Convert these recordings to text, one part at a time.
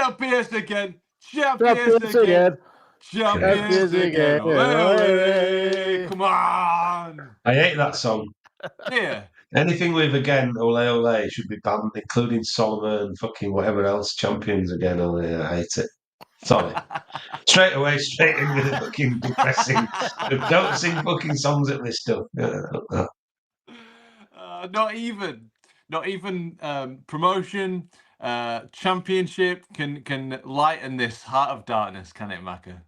Champions again. Champions again. Champions again. Ole. Come on. I hate that song. Yeah. Anything with again, ole ole, should be banned, including Solomon, fucking whatever else, champions again, ole. I hate it. Sorry. Straight away, straight in with the fucking depressing. Don't sing fucking songs at this stuff. Not even promotion, championship can lighten this heart of darkness, can it, Macca?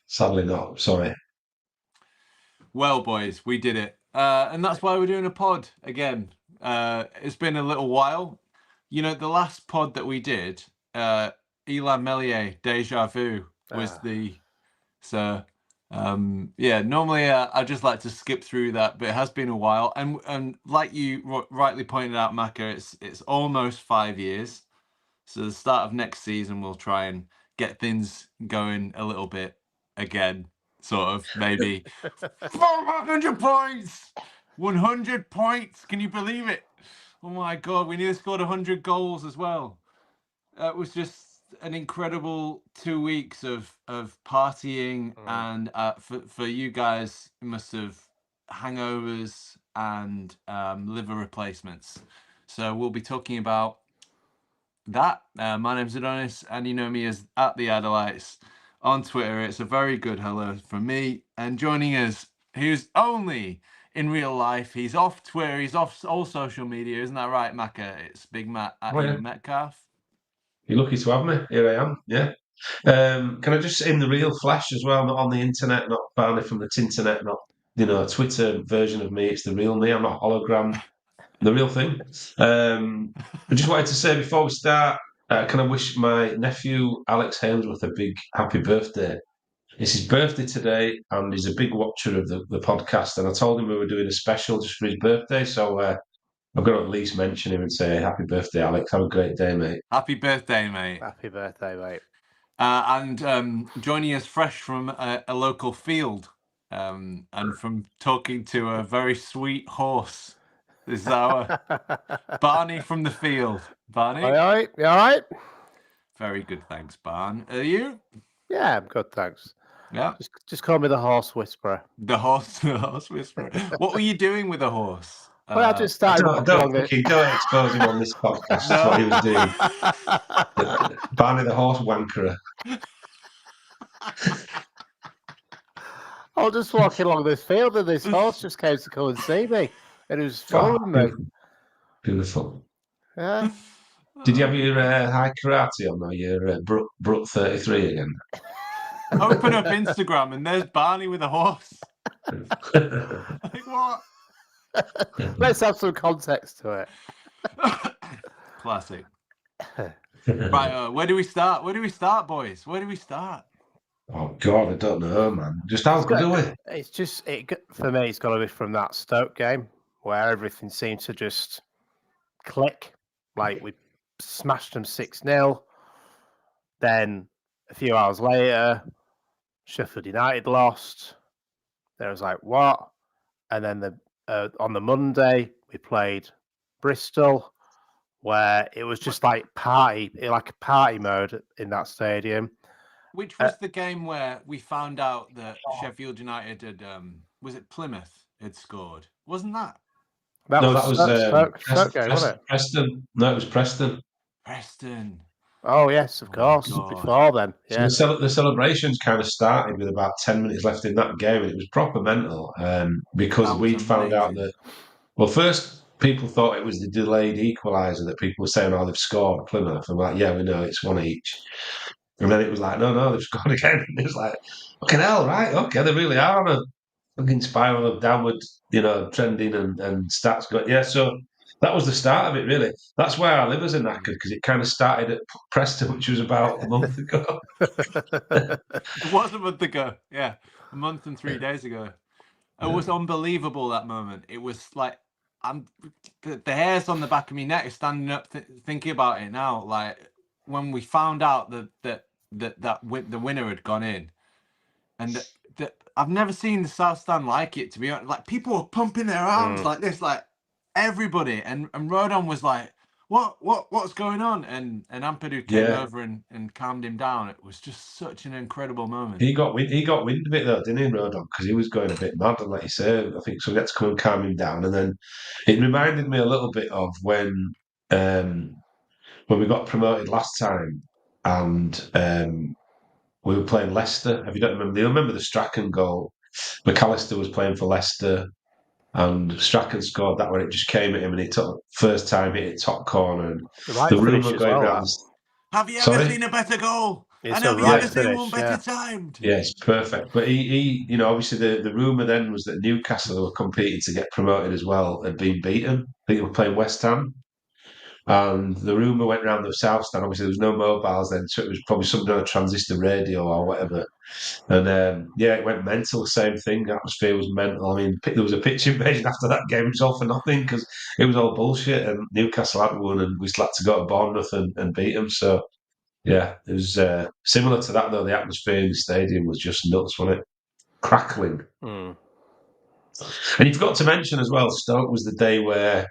Sadly not. Sorry. Well, boys, we did it. And that's why we're doing a pod again. It's been a little while. You know, the last pod that we did, Elan Melier, Deja Vu, was the... So, yeah, normally I just like to skip through that, but it has been a while. And like you rightly pointed out, Macca, it's almost 5 years. So the start of next season, we'll try and get things going a little bit again. Sort of, maybe 400 points, 100 points. Can you believe it? Oh my God, we nearly scored 100 goals as well. It was just an incredible 2 weeks of partying, and for you guys, it must have hangovers and liver replacements. So we'll be talking about that. My name's Adonis, and you know me as @the on Twitter. It's a very good hello from me. And joining us, who's only in real life, he's off Twitter, he's off all social media, isn't that right, Macca? It's Big Matt Metcalf. You're lucky to have me. Here I am. Yeah. Can I just say in the real flesh as well, not on the internet, not Barney from the Tinternet, not Twitter version of me. It's the real me. I'm not hologram. The real thing. I just wanted to say before we start, can I wish my nephew Alex Hainsworth a big happy birthday? It's his birthday today, and he's a big watcher of the podcast. And I told him we were doing a special just for his birthday, so I've got to at least mention him and say happy birthday, Alex. Have a great day, mate. Happy birthday, mate. Happy birthday, mate. And joining us fresh from a local field, and from talking to a very sweet horse. This is our Barney from the field. Barney? All right? You all right? Very good, thanks, Barn. Are you? Yeah, I'm good, thanks. Yeah. Just call me the horse whisperer. The horse whisperer. What were you doing with the horse? Well, I just started. Don't expose him on this podcast. That's what he was doing. Barney the horse wankerer. I was just walking along this field, and this horse just came to come and see me, and he was following me. Beautiful. Yeah. Did you have your high karate on, or your Brook 33 again? Open up Instagram, and there's Barney with a horse. Like, what? Let's have some context to it. Classic. Right, where do we start? Where do we start, boys? Where do we start? Oh God, I don't know, man. Just how good are we? It's just for me. It's got to be from that Stoke game where everything seemed to just click. Like we smashed them 6-0. Then a few hours later, Sheffield United lost. There was like, what? And then on the Monday we played Bristol, where it was just like a party mode in that stadium. Which was the game where we found out that Sheffield United had, was it Plymouth had scored? Wasn't that? That was Stoke game, wasn't it? Preston. No, it was Preston. Preston. Oh, yes, of course. Before then. Yeah. So the celebrations kind of started with about 10 minutes left in that game, and it was proper mental because we'd found out that, well, first people thought it was the delayed equaliser that people were saying, oh, they've scored Plymouth. I'm like, yeah, we know, it's one each. And then it was like, no, they've scored again. And it was like, okay, hell, right, okay, they really are on a fucking spiral of downward, trending and stats going. Yeah, so that was the start of it, really. That's why our livers are knackered, because it kind of started at Preston, which was about a month ago. It was a month ago, yeah. A month and 3 days ago. It was unbelievable, that moment. It was like, the hairs on the back of my neck are standing up thinking about it now. Like, when we found out that the winner had gone in, and I've never seen the South Stand like it, to be honest. Like, people were pumping their arms like this, like everybody, and Rodon was like, what's going on? And Ampadu came over and calmed him down. It was just such an incredible moment. He got wind of it though, didn't he, Rodon? Because he was going a bit mad, and like you say, I think so. We had to come and calm him down, and then it reminded me a little bit of when we got promoted last time, and we were playing Leicester. Have you don't remember? You remember the Strachan goal? McAllister was playing for Leicester, and Strachan scored that when it just came at him, and it took first time hit it top corner, and The right the finish rumour as going well. around. Have you ever seen a better goal? It's and a have you right ever seen one finish, better yeah. timed? Yeah, it's perfect. But he, obviously the rumour then was that Newcastle, who were competing to get promoted as well, had been beaten. I think they were playing West Ham. And the rumour went around the South Stand. Obviously, there was no mobiles then, so it was probably something on a transistor radio or whatever. And it went mental. The same thing. The atmosphere was mental. I mean, there was a pitch invasion after that game. It was all for nothing because it was all bullshit. And Newcastle had won, and we still had to go to Bournemouth and beat them. So yeah, it was similar to that though. The atmosphere in the stadium was just nuts, wasn't it? Crackling. Mm. And you forgot to mention as well, Stoke was the day where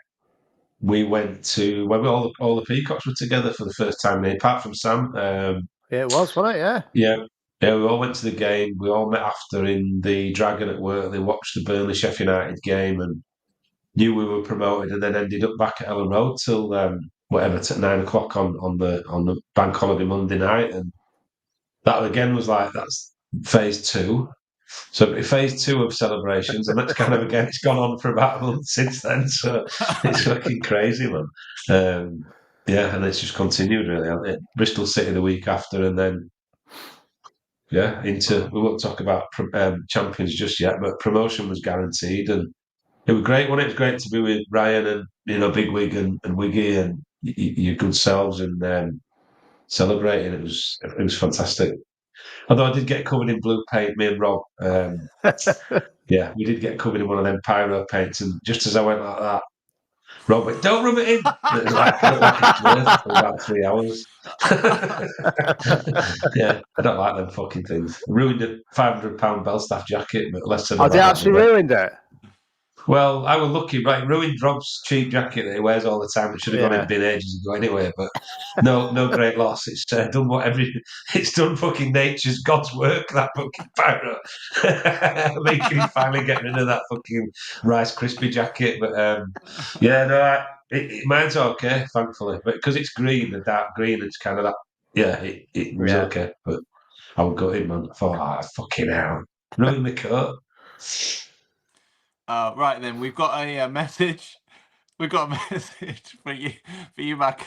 we went to where all the Peacocks were together for the first time, apart from Sam. It was, wasn't it? Yeah. Yeah, we all went to the game. We all met after in the Dragon at work. They watched the Burnley Sheffield United game and knew we were promoted, and then ended up back at Ellen Road till whatever, till 9 o'clock on the bank holiday Monday night, and that again was like that's phase two. So phase two of celebrations, and that's kind of again it's gone on for about a month since then. So it's fucking crazy, man. And it's just continued really. Hasn't it? Bristol City the week after, and then into we won't talk about champions just yet, but promotion was guaranteed, and it was great. It was great to be with Ryan and Big Wig and Wiggy and your good selves and celebrating. It was fantastic. Although I did get covered in blue paint, me and Rob. We did get covered in one of them pyro paints, and just as I went like that, Rob went, "Don't rub it in." And it was like I looked like a smurf for about 3 hours. Yeah, I don't like them fucking things. Ruined a £500 Belstaff jacket, but less than They actually ruined it. Well, I was lucky, right? Ruined Rob's cheap jacket that he wears all the time. It should have gone in bin ages ago anyway. But no great loss. It's done it's done fucking nature's God's work. That fucking pyro, making him finally get rid of that fucking Rice Krispie jacket. But mine's okay, thankfully. But because it's green, the dark green, it's kind of that. Yeah, it was okay. But I would go in, man. I thought, fucking hell, ruined the coat. Right then, we've got a message. We've got a message for you, Mac.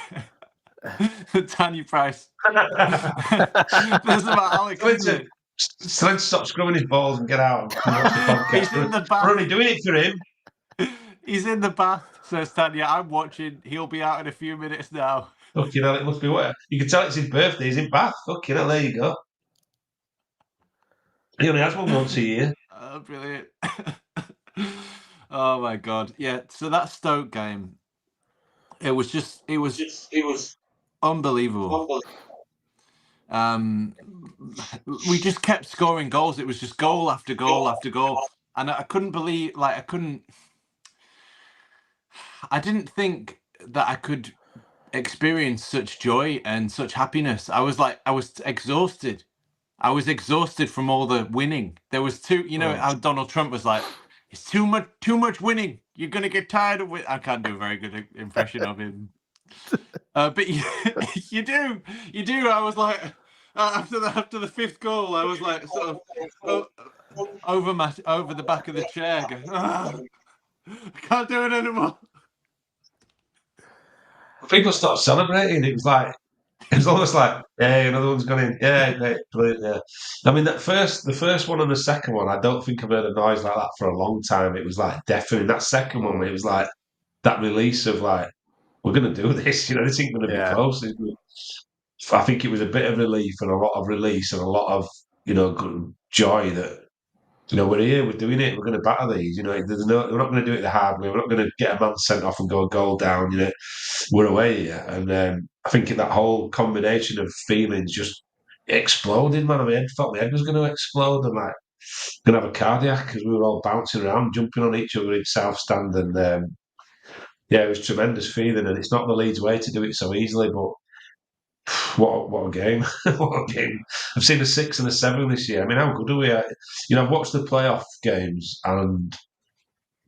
Tanya Price. This is about Alex. Let's stop scrubbing his balls and get out and watch the podcast. He's in the bath. We're only doing it for him. He's in the bath, says Tanya. I'm watching. He'll be out in a few minutes now. Fucking hell, it must be what? You can tell it's his birthday. He's in Bath. Fucking hell, there you go. He only has one once a year. Oh, brilliant. Oh my god. Yeah, so that Stoke game, it was unbelievable. We just kept scoring goals. It was just goal after goal after goal. And I couldn't believe, I didn't think that I could experience such joy and such happiness. I was exhausted. I was exhausted from all the winning. There was how Donald Trump was like, it's too much winning. You're gonna get tired of it. I can't do a very good impression of him, but you do. I was like, after the fifth goal, I was like sort of over the back of the chair, going, I can't do it anymore. People stopped celebrating. It was almost like, hey, another one's gone in. Yeah, great, brilliant, yeah. I mean, the first one and the second one, I don't think I've heard a noise like that for a long time. It was like deafening. That second one, it was like that release of like, we're going to do this. This ain't going to be close. I think it was a bit of relief and a lot of release and a lot of good joy that we're here, we're doing it, we're going to batter these. We're not going to do it the hard way. We're not going to get a man sent off and go a goal down. We're away here, and I think that whole combination of feelings just exploded, man. I thought my head was going to explode. I'm like, going to have a cardiac because we were all bouncing around, jumping on each other in South Stand, and yeah, it was tremendous feeling, and it's not the Leeds way to do it so easily. But what a game! What a game! I've seen a 6 and a 7 this year. I mean, how good are we? I've watched the playoff games, and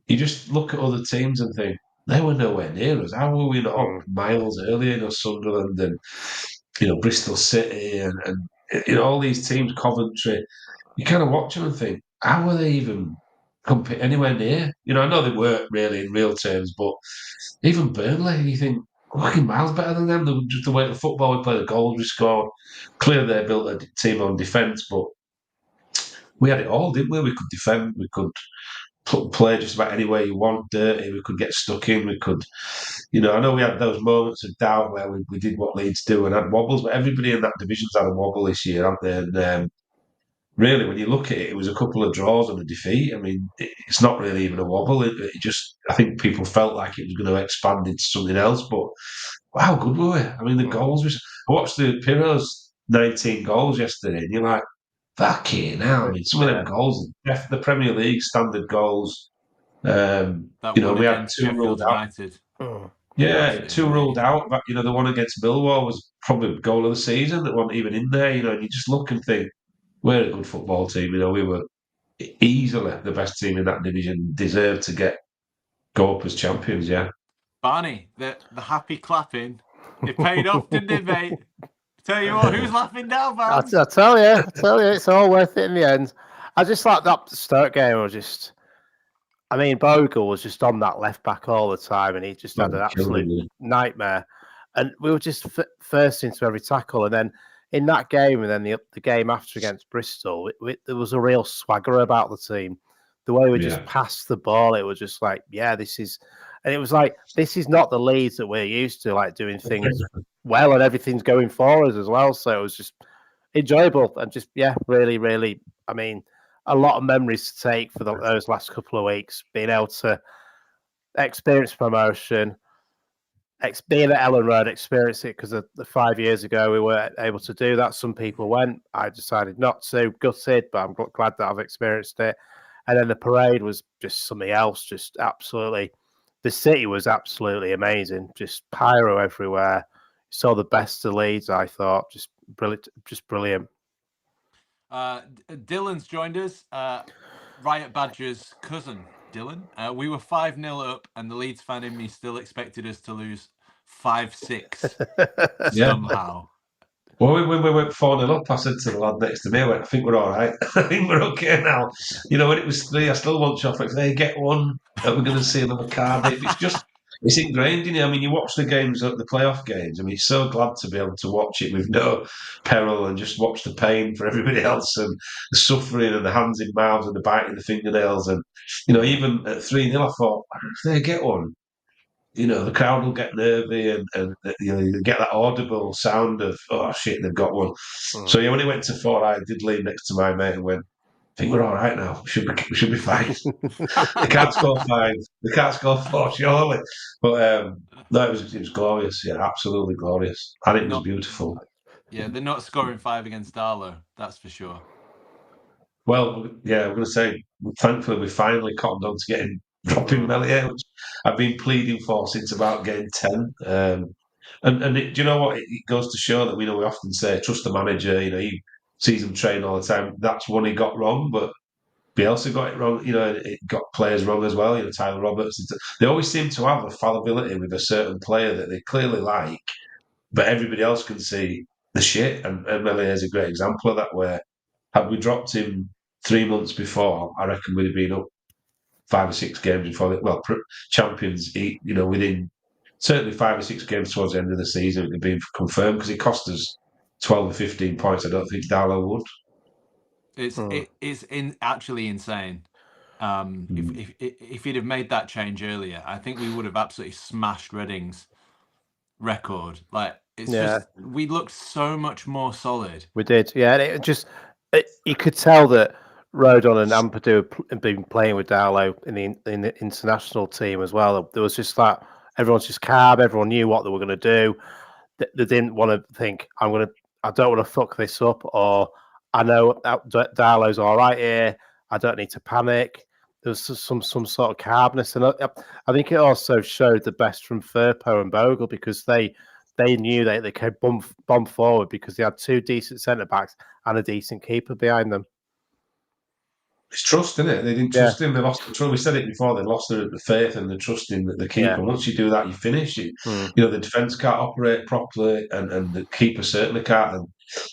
you just look at other teams and think they were nowhere near us. How were we not up miles earlier? Sunderland and Bristol City and all these teams, Coventry. You kind of watch them and think, how were they even compete anywhere near? I know they weren't really in real terms, but even Burnley, you think, fucking miles better than them. Just the way the football we play, the goals we scored. Clearly, they built a team on defence, but we had it all, didn't we? We could defend, we could play just about anywhere you want, dirty, we could get stuck in, we could, I know we had those moments of doubt where we did what Leeds do and had wobbles, but everybody in that division's had a wobble this year, haven't they? And really, when you look at it, it was a couple of draws and a defeat. I mean, it's not really even a wobble. It just, I think people felt like it was going to expand into something else, but how good were we? I mean, the goals was. I watched the Pirlo's 19 goals yesterday, and you're like, fucking hell. I mean, some of them goals, the Premier League standard goals. That one We had against two Sheffield ruled out. United. Yeah, two ruled out. But, the one against Millwall was probably the goal of the season that wasn't even in there, and you just look and think, we're a good football team. We were easily the best team in that division, deserved to go up as champions, yeah. Barney, the happy clapping, it paid off, didn't it, mate? Tell you what, who's laughing now, man? I tell you, it's all worth it in the end. I just like that Stoke game was just. I mean, Bogle was just on that left back all the time, and he just had an absolute nightmare. And we were just first into every tackle. And then in that game, and then the game after against Bristol, there was a real swagger about the team. The way we just passed the ball, it was just like, this is. And it was like, this is not the Leeds that we're used to, like doing things well, and everything's going for us as well. So it was just enjoyable and just, really, really, I mean, a lot of memories to take for those last couple of weeks, being able to experience promotion, being at Ellen Road, experience it, because the 5 years ago we weren't able to do that. Some people went. I decided not to, gutted, but I'm glad that I've experienced it. And then the parade was just something else, just absolutely. The city was absolutely amazing, just pyro everywhere. Saw the best of Leeds, I thought, just brilliant. Dylan's joined us. Riot Badger's cousin, Dylan. We were 5-0 up, and the Leeds fan in me still expected us to lose 5-6 somehow. Well, when we went 4-0 up, I said to the lad next to me, I think we're all right. I think we're okay now. When it was 3, I still want chocolate. They get one. We're going to see them a card. It's ingrained in you. I mean, you watch the games, the playoff games. I mean, you're so glad to be able to watch it with no peril and just watch the pain for everybody else and the suffering and the hands in mouths and the biting the fingernails. And, even at 3-0, I thought, if they get one, the crowd will get nervy and you get that audible sound of, oh, shit, they've got one. So, when it went to 4, I did lean next to my mate and went, I think we're all right now. We should be fine. They can't score 5. They can't score 4, surely. But no, it was glorious. Yeah, absolutely glorious. And it was beautiful. Yeah, they're not scoring 5 against Darlow, that's for sure. Well, yeah, I'm going to say, thankfully, we finally cottoned on to dropping Melier, which I've been pleading for since about game 10. And do you know what? It goes to show that we often say, trust the manager, he sees them train all the time. That's one he got wrong, but Bielsa got it wrong. It got players wrong as well. Tyler Roberts. They always seem to have a fallibility with a certain player that they clearly like, but everybody else can see the shit. And Melier is a great example of that, where had we dropped him 3 months before, I reckon we'd have been up 5 or 6 games before. Well, champions, within certainly 5 or 6 games towards the end of the season, it had been confirmed because it cost us 12 or 15 points. I don't think Darlow would. It's actually insane. If he'd have made that change earlier, I think we would have absolutely smashed Reading's record. Like, it's just, we looked so much more solid. We did, yeah. And you could tell that Rodon and Ampadu had been playing with Darlow in the international team as well. There was just that everyone's just calm. Everyone knew what they were going to do. They didn't want to think, I don't want to fuck this up, or I know Darlow's all right here. I don't need to panic. there was some sort of calmness, and I think it also showed the best from Firpo and Bogle because they knew they could bomb forward because they had two decent centre backs and a decent keeper behind them. It's trust, isn't it? They didn't trust him. They lost the trust. We said it before. They lost the faith and the trust in the keeper. Yeah. Once you do that, you finish. You know, the defence can't operate properly, and the keeper certainly can't. And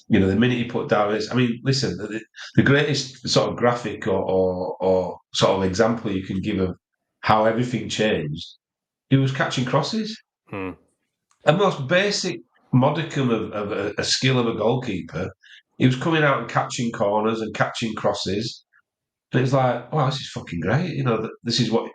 you know, the minute you put down, I mean, listen, the greatest sort of graphic or sort of example you can give of how everything changed. He was catching crosses. A most basic modicum of a skill of a goalkeeper. He was coming out and catching corners and catching crosses. And it's like, wow, this is fucking great. You know, this is what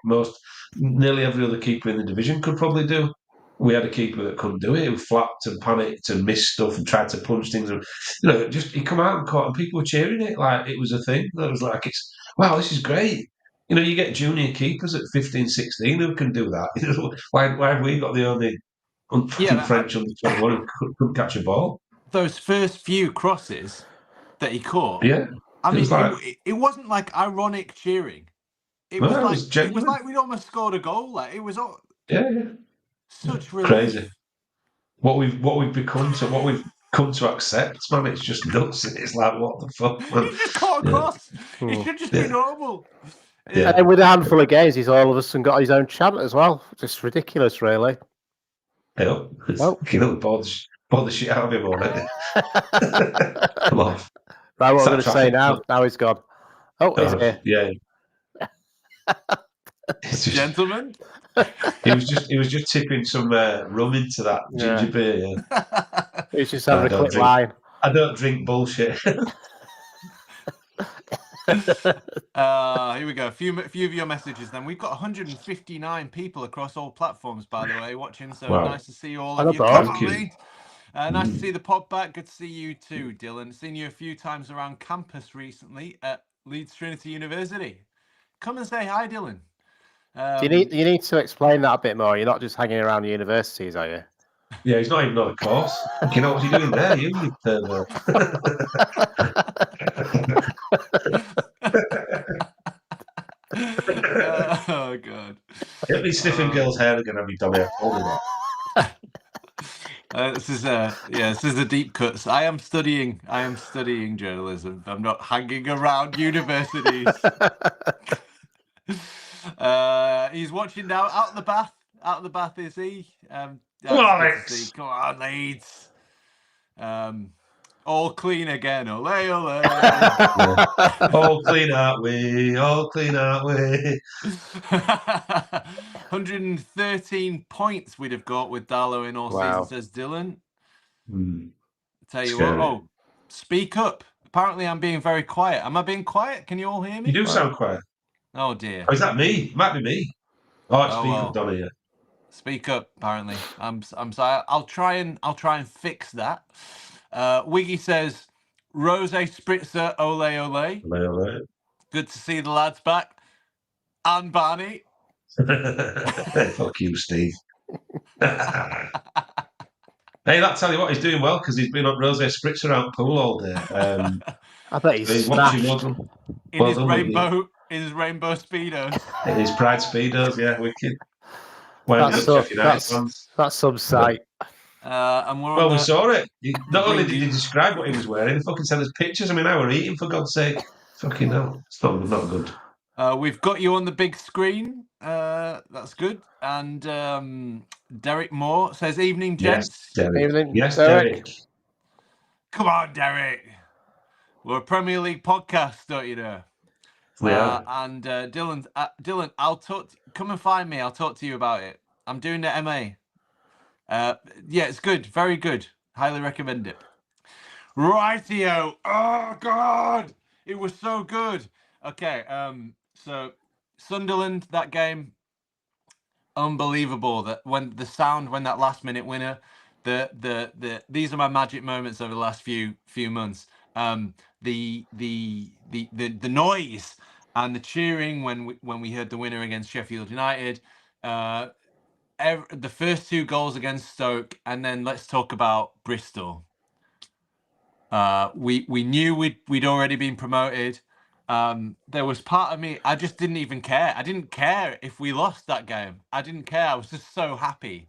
nearly every other keeper in the division could probably do. We had a keeper that couldn't do it, who flapped and panicked and missed stuff and tried to punch things. And, you know, just he come out and caught, and people were cheering it like it was a thing. It was like, wow, this is great. You know, you get junior keepers at 15, 16 who can do that. You know, why have we got the only French under 21 who couldn't catch a ball? Those first few crosses that he caught. Yeah. I mean, it wasn't like ironic cheering. It was like we'd almost scored a goal. Like it was all such relief. Crazy. What we've become to what we've come to accept, man. It's just nuts. It's like what the fuck, man. He just caught a cross. It should just be normal. Yeah. And with a handful of games, he's all of a sudden got his own chant as well. Just ridiculous, really. Yeah, bore the shit out of him already. Come on. Right, what I'm going to say now? Now he's gone. Oh, he's here. Yeah. Gentlemen. He was just tipping some rum into that ginger beer. Yeah. He's just having a quick line. I don't drink bullshit. Here we go. A few of your messages. Then we've got 159 people across all platforms, by the way, watching. So nice to see all of you. Thank you. Nice to see the pod back. Good to see you too, Dylan. Seen you a few times around campus recently at Leeds Trinity University. Come and say hi, Dylan. You need to explain that a bit more. You're not just hanging around universities, are you? Yeah, he's not even on a course. You know what you're doing there, you pervert. Oh god! Get me sniffing girls' hair again. I'll be dummy. This is the deep cuts. I am studying journalism. I'm not hanging around universities. He's watching now out the bath. Out the bath is he? Come on, Leeds. Come on, Leeds. All clean again. Ole, ole. All clean out we. All clean out we. 113 points we'd have got with Darlow in all season, says Dylan. Tell you what. Oh, speak up. Apparently, I'm being very quiet. Am I being quiet? Can you all hear me? You do sound quiet. Oh dear. Oh, is that me? Might be me. Oh, speak up, Donny. Yeah. Speak up. Apparently, I'm sorry. I'll try and fix that. Wiggy says, Rose Spritzer, ole ole. Ole ole. Good to see the lads back. And Barney. Fuck you, Steve. Hey, that tell you what, he's doing well because he's been on Rose Spritzer out pool all day. I bet he's watching in his rainbow speedos. In his Pride speedos, yeah, wicked. That's some sight. We saw it. Not only did he describe what he was wearing, he fucking sent us pictures. I mean, I were eating, for God's sake. Fucking hell. It's not good. We've got you on the big screen. That's good. And Derek Moore says, evening, gents. Yes, Derek. Come on, Derek. We're a Premier League podcast, don't you know? We are. And Dylan, come and find me. I'll talk to you about it. I'm doing the MA. Yeah, it's good. Very good. Highly recommend it. Rightio. Oh, God. It was so good. Okay. So Sunderland, that game, unbelievable. That when that last minute winner, these are my magic moments over the last few months. The noise and the cheering when we heard the winner against Sheffield United. The first two goals against Stoke, and then let's talk about Bristol. We knew we'd already been promoted. there was part of me, I just didn't even care. I didn't care if we lost that game. I didn't care. I was just so happy.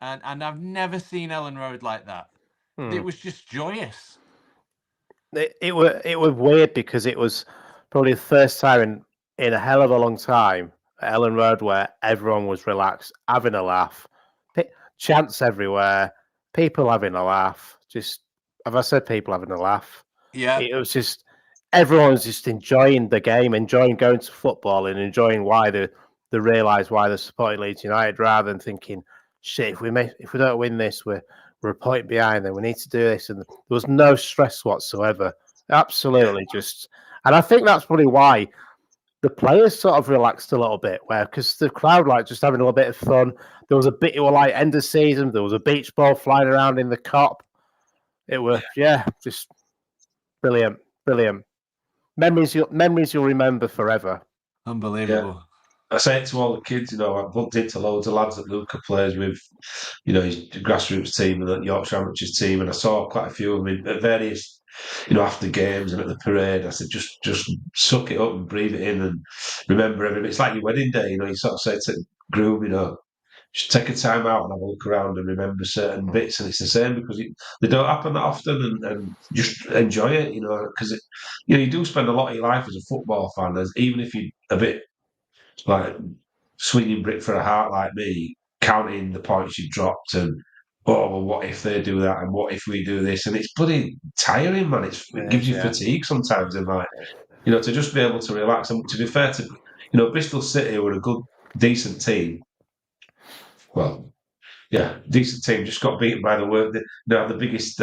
And I've never seen Ellen Road like that. It was just joyous. It was weird because it was probably the first time in a hell of a long time at Ellen Road where everyone was relaxed, having a laugh, chants everywhere, people having a laugh. Just, have I said people having a laugh? Yeah. It was just everyone was just enjoying the game, enjoying going to football, and enjoying why they realise why they're supporting Leeds United, rather than thinking, shit, if we don't win this, we're a point behind, then we need to do this. And there was no stress whatsoever. Absolutely, just, and I think that's probably why the players sort of relaxed a little bit, where because the crowd like just having a little bit of fun. There was a bit, it was like end of season. There was a beach ball flying around in the cop. It was just brilliant. Memories you'll remember forever. Unbelievable. I say it to all the kids, you know, I bumped into loads of lads that Luca plays with, you know, his grassroots team and the Yorkshire Amateurs team, and I saw quite a few of them at various, you know, after games and at the parade. I said, just suck it up and breathe it in and remember everything. It's like your wedding day, you know, you sort of say to the groom, you know, just take a time out and have a look around and remember certain bits, and it's the same because they don't happen that often, and just enjoy it, you know, because you know you do spend a lot of your life as a football fan, even if you're a bit like swinging brick for a heart like me, counting the points you've dropped and oh well, what if they do that and what if we do this, and it's bloody tiring, man. It gives you fatigue sometimes, and like you know to just be able to relax. And to be fair to you know Bristol City were a good, decent team. Well, yeah, decent team. Just got beaten by the work. They have the biggest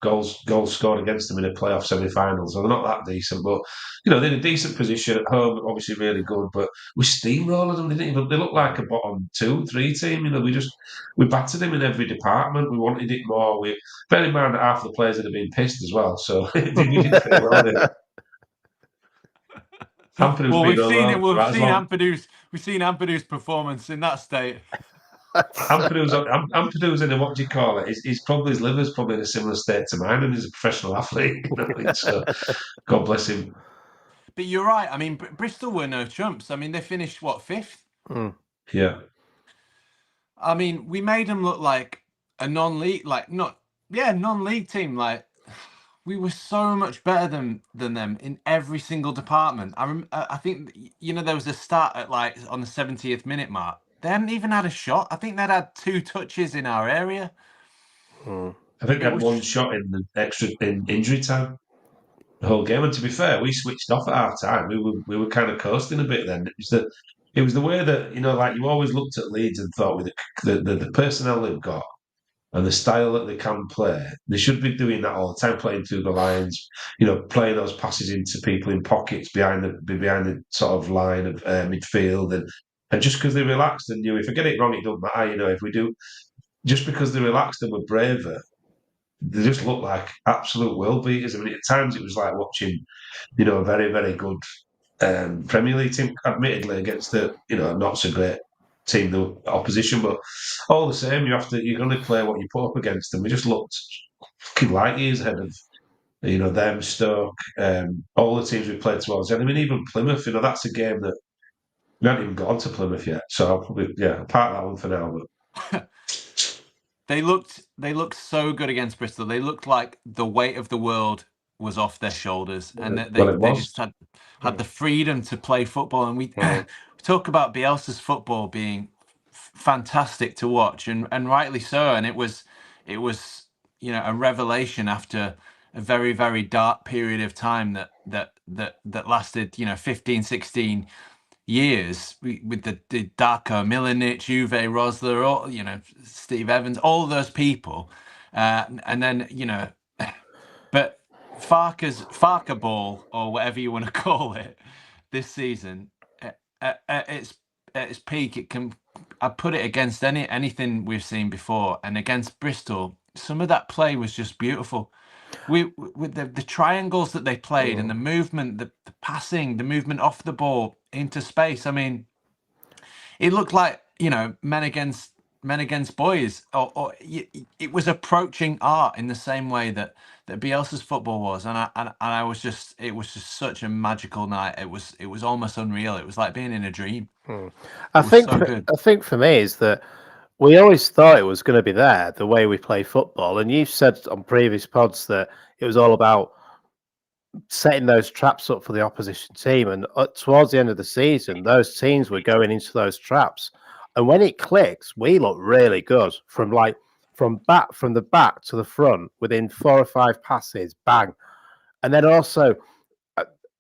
goals scored against them in a playoff semi-final. So they're not that decent, but you know they're in a decent position at home. Obviously, really good. But we steamrolled them. They didn't even. They looked like a bottom 2, 3 team. You know, we battered them in every department. We wanted it more. Bear in mind that half the players had been pissed as well, so we did pretty well there. Well, we've seen it. We've seen long. Ampadu's performance in that state. Ampadu's in a, what do you call it? He's probably, his liver's probably in a similar state to mine, and he's a professional athlete. You know, so God bless him. But you're right. I mean, Bristol were no chumps. I mean, they finished what, 5th? Yeah. I mean, we made them look like a non-league, non-league team. Like we were so much better than them in every single department. I think you know there was a stat at like on the 70th minute mark. They hadn't even had a shot. I think they'd had 2 touches in our area. I think they had one shot in the extra in injury time. The whole game, and to be fair, we switched off at half time. We were kind of coasting a bit then. It was the way that you know, like you always looked at Leeds and thought with the personnel they've got and the style that they can play, they should be doing that all the time, playing through the lines, you know, playing those passes into people in pockets behind the sort of line of midfield, and just because they're relaxed and if I get it wrong, it doesn't matter. You know, if we do, just because they're relaxed and we're braver, they just look like absolute world beaters. I mean, at times it was like watching, you know, a very, very good Premier League team, admittedly against the, you know, not so great team, the opposition, but all the same, you're going to play what you put up against them. We just looked fucking light years ahead of, you know, them, Stoke, all the teams we played towards. And I mean, even Plymouth, you know, that's a game that we haven't even gone to Plymouth yet. So I'll probably, park that one for now. But They looked so good against Bristol. They looked like the weight of the world was off their shoulders, and they just had the freedom to play football. And we talk about Bielsa's football being fantastic to watch, and rightly so. And it was you know a revelation after a very, very dark period of time that lasted 15, 16 years with the Darko Milanic, Juve, Rosler, all Steve Evans, all those people, and then but Farker ball or whatever you want to call it this season at its peak. I put it against anything we've seen before, and against Bristol, some of that play was just beautiful. With the triangles that they played and the movement, the passing, the movement off the ball into space. I mean, it looked like men against men against boys, it was approaching art in the same way that Bielsa's football was, and I was just, it was just such a magical night. It was almost unreal. It was like being in a dream. I It was think so good. I think for me is that we always thought it was going to be there the way we play football, and you've said on previous pods that it was all about setting those traps up for the opposition team. And towards the end of the season, those teams were going into those traps, and when it clicks, we look really good from the back to the front within 4 or 5 passes, bang, and then also.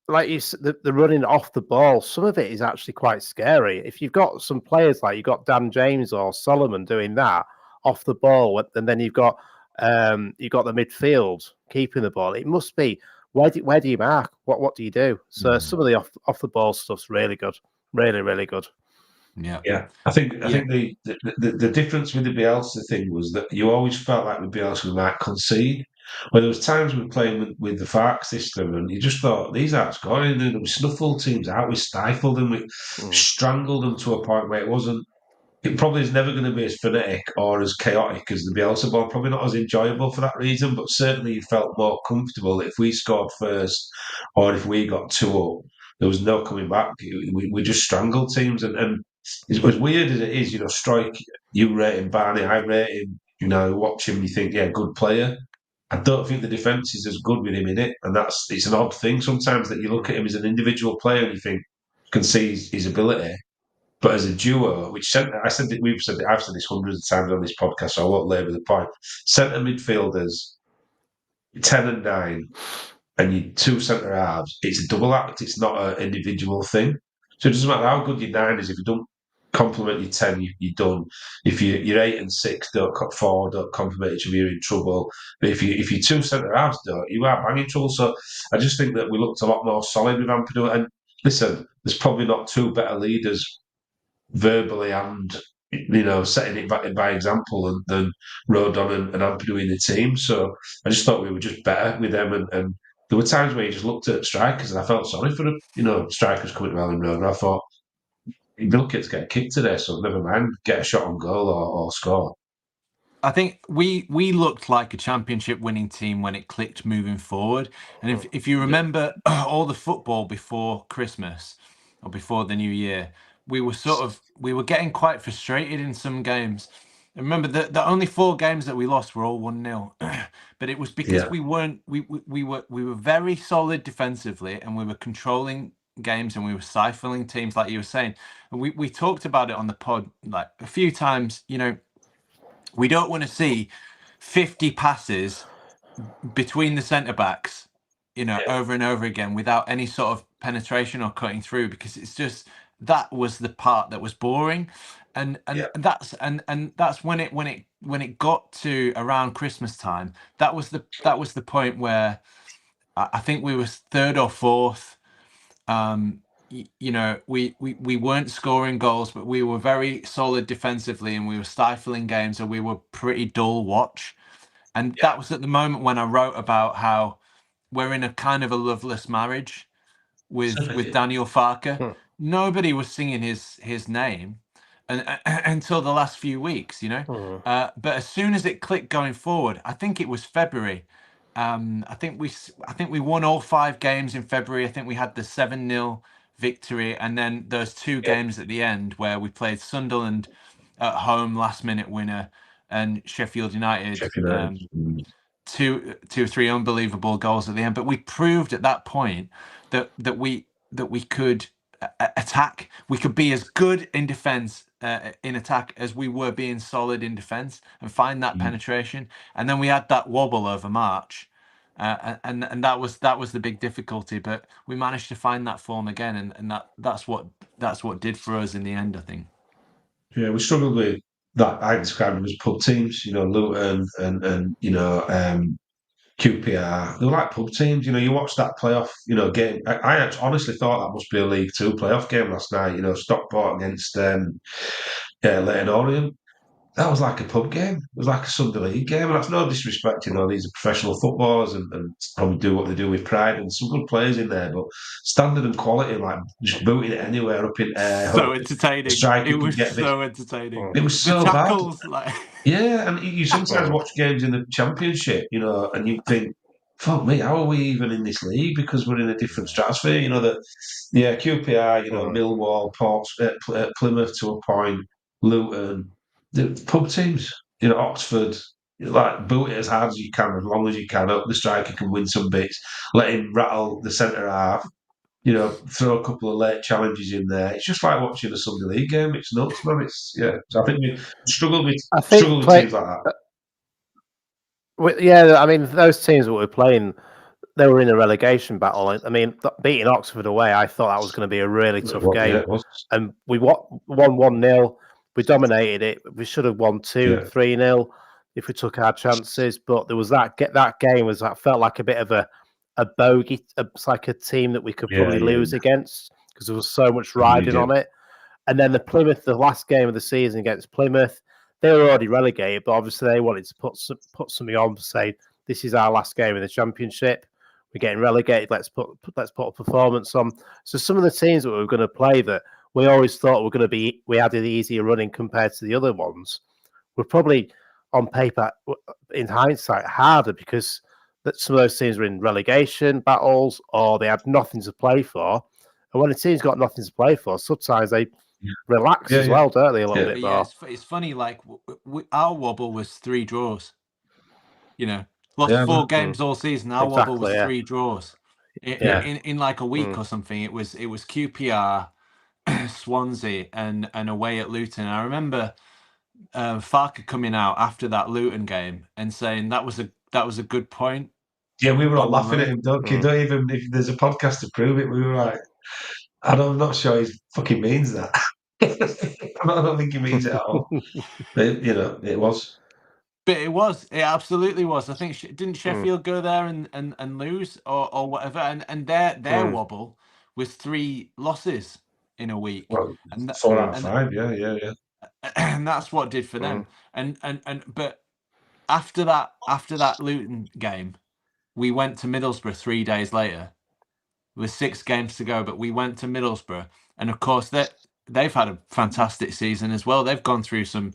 Like you said, the running off the ball, some of it is actually quite scary. If you've got some players like you've got Dan James or Solomon doing that off the ball, and then you've got the midfield keeping the ball, it must be where do you mark? What do you do? So some of the off the ball stuff's really good, really good. Yeah, I think the difference with the Bielsa thing was that you always felt like with Bielsa we might concede. Well, there was times we were playing with the FARC system, and you just thought these aren't scoring. And we snuffled teams out, we stifled them, we strangled them to a point where it wasn't. It probably is never going to be as frenetic or as chaotic as the Bielsa ball. Probably not as enjoyable for that reason, but certainly you felt more comfortable if we scored first or if we got 2 up. There was no coming back. We just strangled teams, and as weird as it is, Strike, you rate him, Barney, I rate him. Watch him, you think, yeah, good player. I don't think the defence is as good with him in it, and it's an odd thing sometimes that you look at him as an individual player and you think you can see his ability, but as a duo, I've said this hundreds of times on this podcast, so I won't labour the point. Centre midfielders, 10 and 9, and you 2 centre halves, it's a double act, it's not an individual thing. So it doesn't matter how good your 9 is, if you don't complement your 10, you're done. If your 8 and 6 don't complement each other, you're in trouble. But if you 2 centre halves don't, you are bang in trouble. So I just think that we looked a lot more solid with Ampadu. And listen, there's probably not 2 better leaders verbally and setting it back by example than Rodon and Ampadu in the team. So I just thought we were just better with them, and there were times where you just looked at strikers and I felt sorry for them. Strikers coming to Milan Road, and I thought you'd be lucky to get a kick today, so never mind, get a shot on goal or score. I think we looked like a championship winning team when it clicked moving forward. And if you remember all the football before Christmas or before the new year, we were getting quite frustrated in some games. And remember the only 4 games that we lost were all 1-0. But it was because we were very solid defensively, and we were controlling games, and we were stifling teams, like you were saying. And we talked about it on the pod like a few times, we don't want to see 50 passes between the centre backs, over and over again without any sort of penetration or cutting through, because it's just, that was the part that was boring. And that's when it got to around Christmas time, that was the point where I think we were 3rd or 4th. We weren't scoring goals, but we were very solid defensively, and we were stifling games, and we were pretty dull watch. And that was at the moment when I wrote about how we're in a kind of a loveless marriage with Daniel Farke. Nobody was singing his name until the last few weeks, but as soon as it clicked going forward, I think it was February. I think we won all 5 games in February. I think we had the 7-0 victory, and then those 2 games at the end where we played Sunderland at home, last minute winner, and Sheffield United. 2-3 unbelievable goals at the end. But we proved at that point that we could attack. We could be as good in defence, in attack, as we were being solid in defence, and find that penetration. And then we had that wobble over March, and that was the big difficulty. But we managed to find that form again, and that's what did for us in the end, I think. Yeah, we struggled with that. I describe them as pub teams, Luton and QPR. They were like pub teams. You watch that playoff, game. I honestly thought that must be a League 2 playoff game last night. Stockport against Leyton Orient. that was like a pub game. It was like a Sunday league game, and that's no disrespect. These are professional footballers and probably do what they do with pride, and some good players in there. But standard and quality, like just booting it anywhere up in air. So The entertaining. striker It can was get this. so entertaining. It was The so bad. tackles, like Yeah, and you sometimes watch games in the Championship, and you think, "Fuck me, how are we even in this league?" Because we're in a different stratosphere. QPR, Millwall, Plymouth to a point, Luton, the pub teams, Oxford. Like boot it as hard as you can, as long as you can. Up the striker can win some bits. Let him rattle the centre half. Throw a couple of late challenges in there. It's just like watching a Sunday league game. It's nuts, man. So I think we struggle with I think teams like that. Yeah, I mean, those teams that we're playing, they were in a relegation battle. I mean, beating Oxford away, I thought that was going to be a really tough game. Yeah, it was. And we won 1-0. We dominated it. We should have won 2-3-0 if we took our chances. But there was that game felt like a bit of a bogey. It's like a team that we could probably lose against because there was so much riding on it. And then the last game of the season against Plymouth, they were already relegated, but obviously they wanted to put something on to say this is our last game in the Championship. We're getting relegated. Let's put a performance on. So some of the teams that we were going to play that we always thought were going to be, we had an easier running compared to the other ones, were probably on paper, in hindsight, harder because some of those teams were in relegation battles or they had nothing to play for. And when a team's got nothing to play for, sometimes they relax as well, don't they? A little bit more. It's funny. Like our wobble was 3 draws. Lost 4 games all season. Our wobble was 3 draws. In like a week or something. It was QPR, Swansea, and away at Luton. I remember Farker coming out after that Luton game and saying that was a good point. Yeah, we were all laughing at him. Don't even if there's a podcast to prove it. We were like, I'm not sure he fucking means that. I don't think he means it at all. But, it was. But it was. It absolutely was. I think didn't Sheffield go there and lose or whatever, and their wobble was 3 losses in a week. Well, 4 out of 5. Yeah. And that's what did for them. But after that Luton game, we went to Middlesbrough 3 days later. With 6 games to go, but we went to Middlesbrough, and of course they've had a fantastic season as well. They've gone through some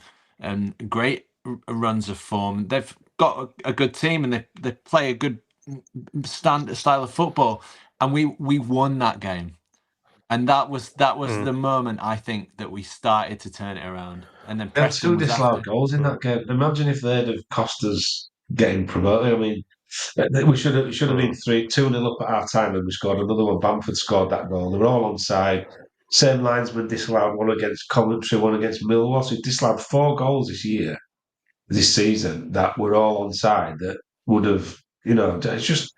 great runs of form. They've got a good team, and they play a good style of football. And we won that game, and that was the moment I think that we started to turn it around. And then There were 2 disallowed goals in that game. Imagine if they'd have cost us getting promoted. I mean, we should have been 2-0 up at half time, and we scored another one. Bamford scored that goal. They were all onside. Same linesman disallowed one against Coventry, one against Millwall. So he disallowed 4 goals this season that were all onside. That would have, it's just,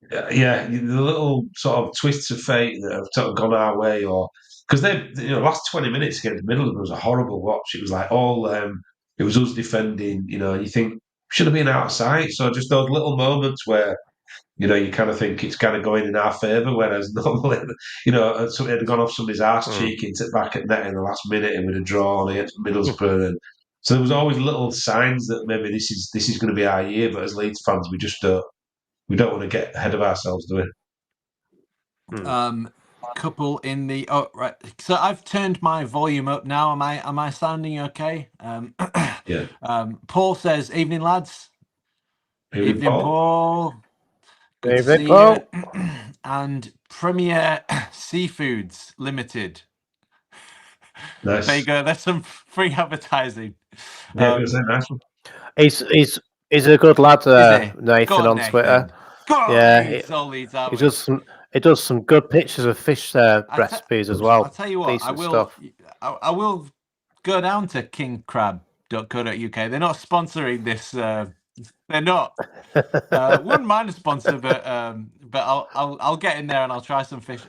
the little sort of twists of fate that have sort of gone our way, or because last 20 minutes against Middlesbrough was a horrible watch. It was like it was us defending. You think should have been out of sight. So just those little moments where you kind of think it's kind of going in our favour, whereas normally, something had gone off somebody's arse cheek into back at net in the last minute and we'd have drawn against Middlesbrough. And so there was always little signs that maybe this is going to be our year. But as Leeds fans, we just don't want to get ahead of ourselves, do we? Couple in the right. So I've turned my volume up now. Am I sounding okay? Yeah. Paul says, "Evening, lads." Evening, Paul. Good to see Paul. you. And Premier Seafoods Limited. Nice. There you go. That's some free advertising. Yeah, it was a nice one. He's a good lad, Nathan, on Twitter. He does some good pictures of fish recipes as well. I'll tell you what, I will go down to kingcrab.co.uk. They're not sponsoring this. They're not. Wouldn't mind a sponsor, but I'll get in there and I'll try some fish.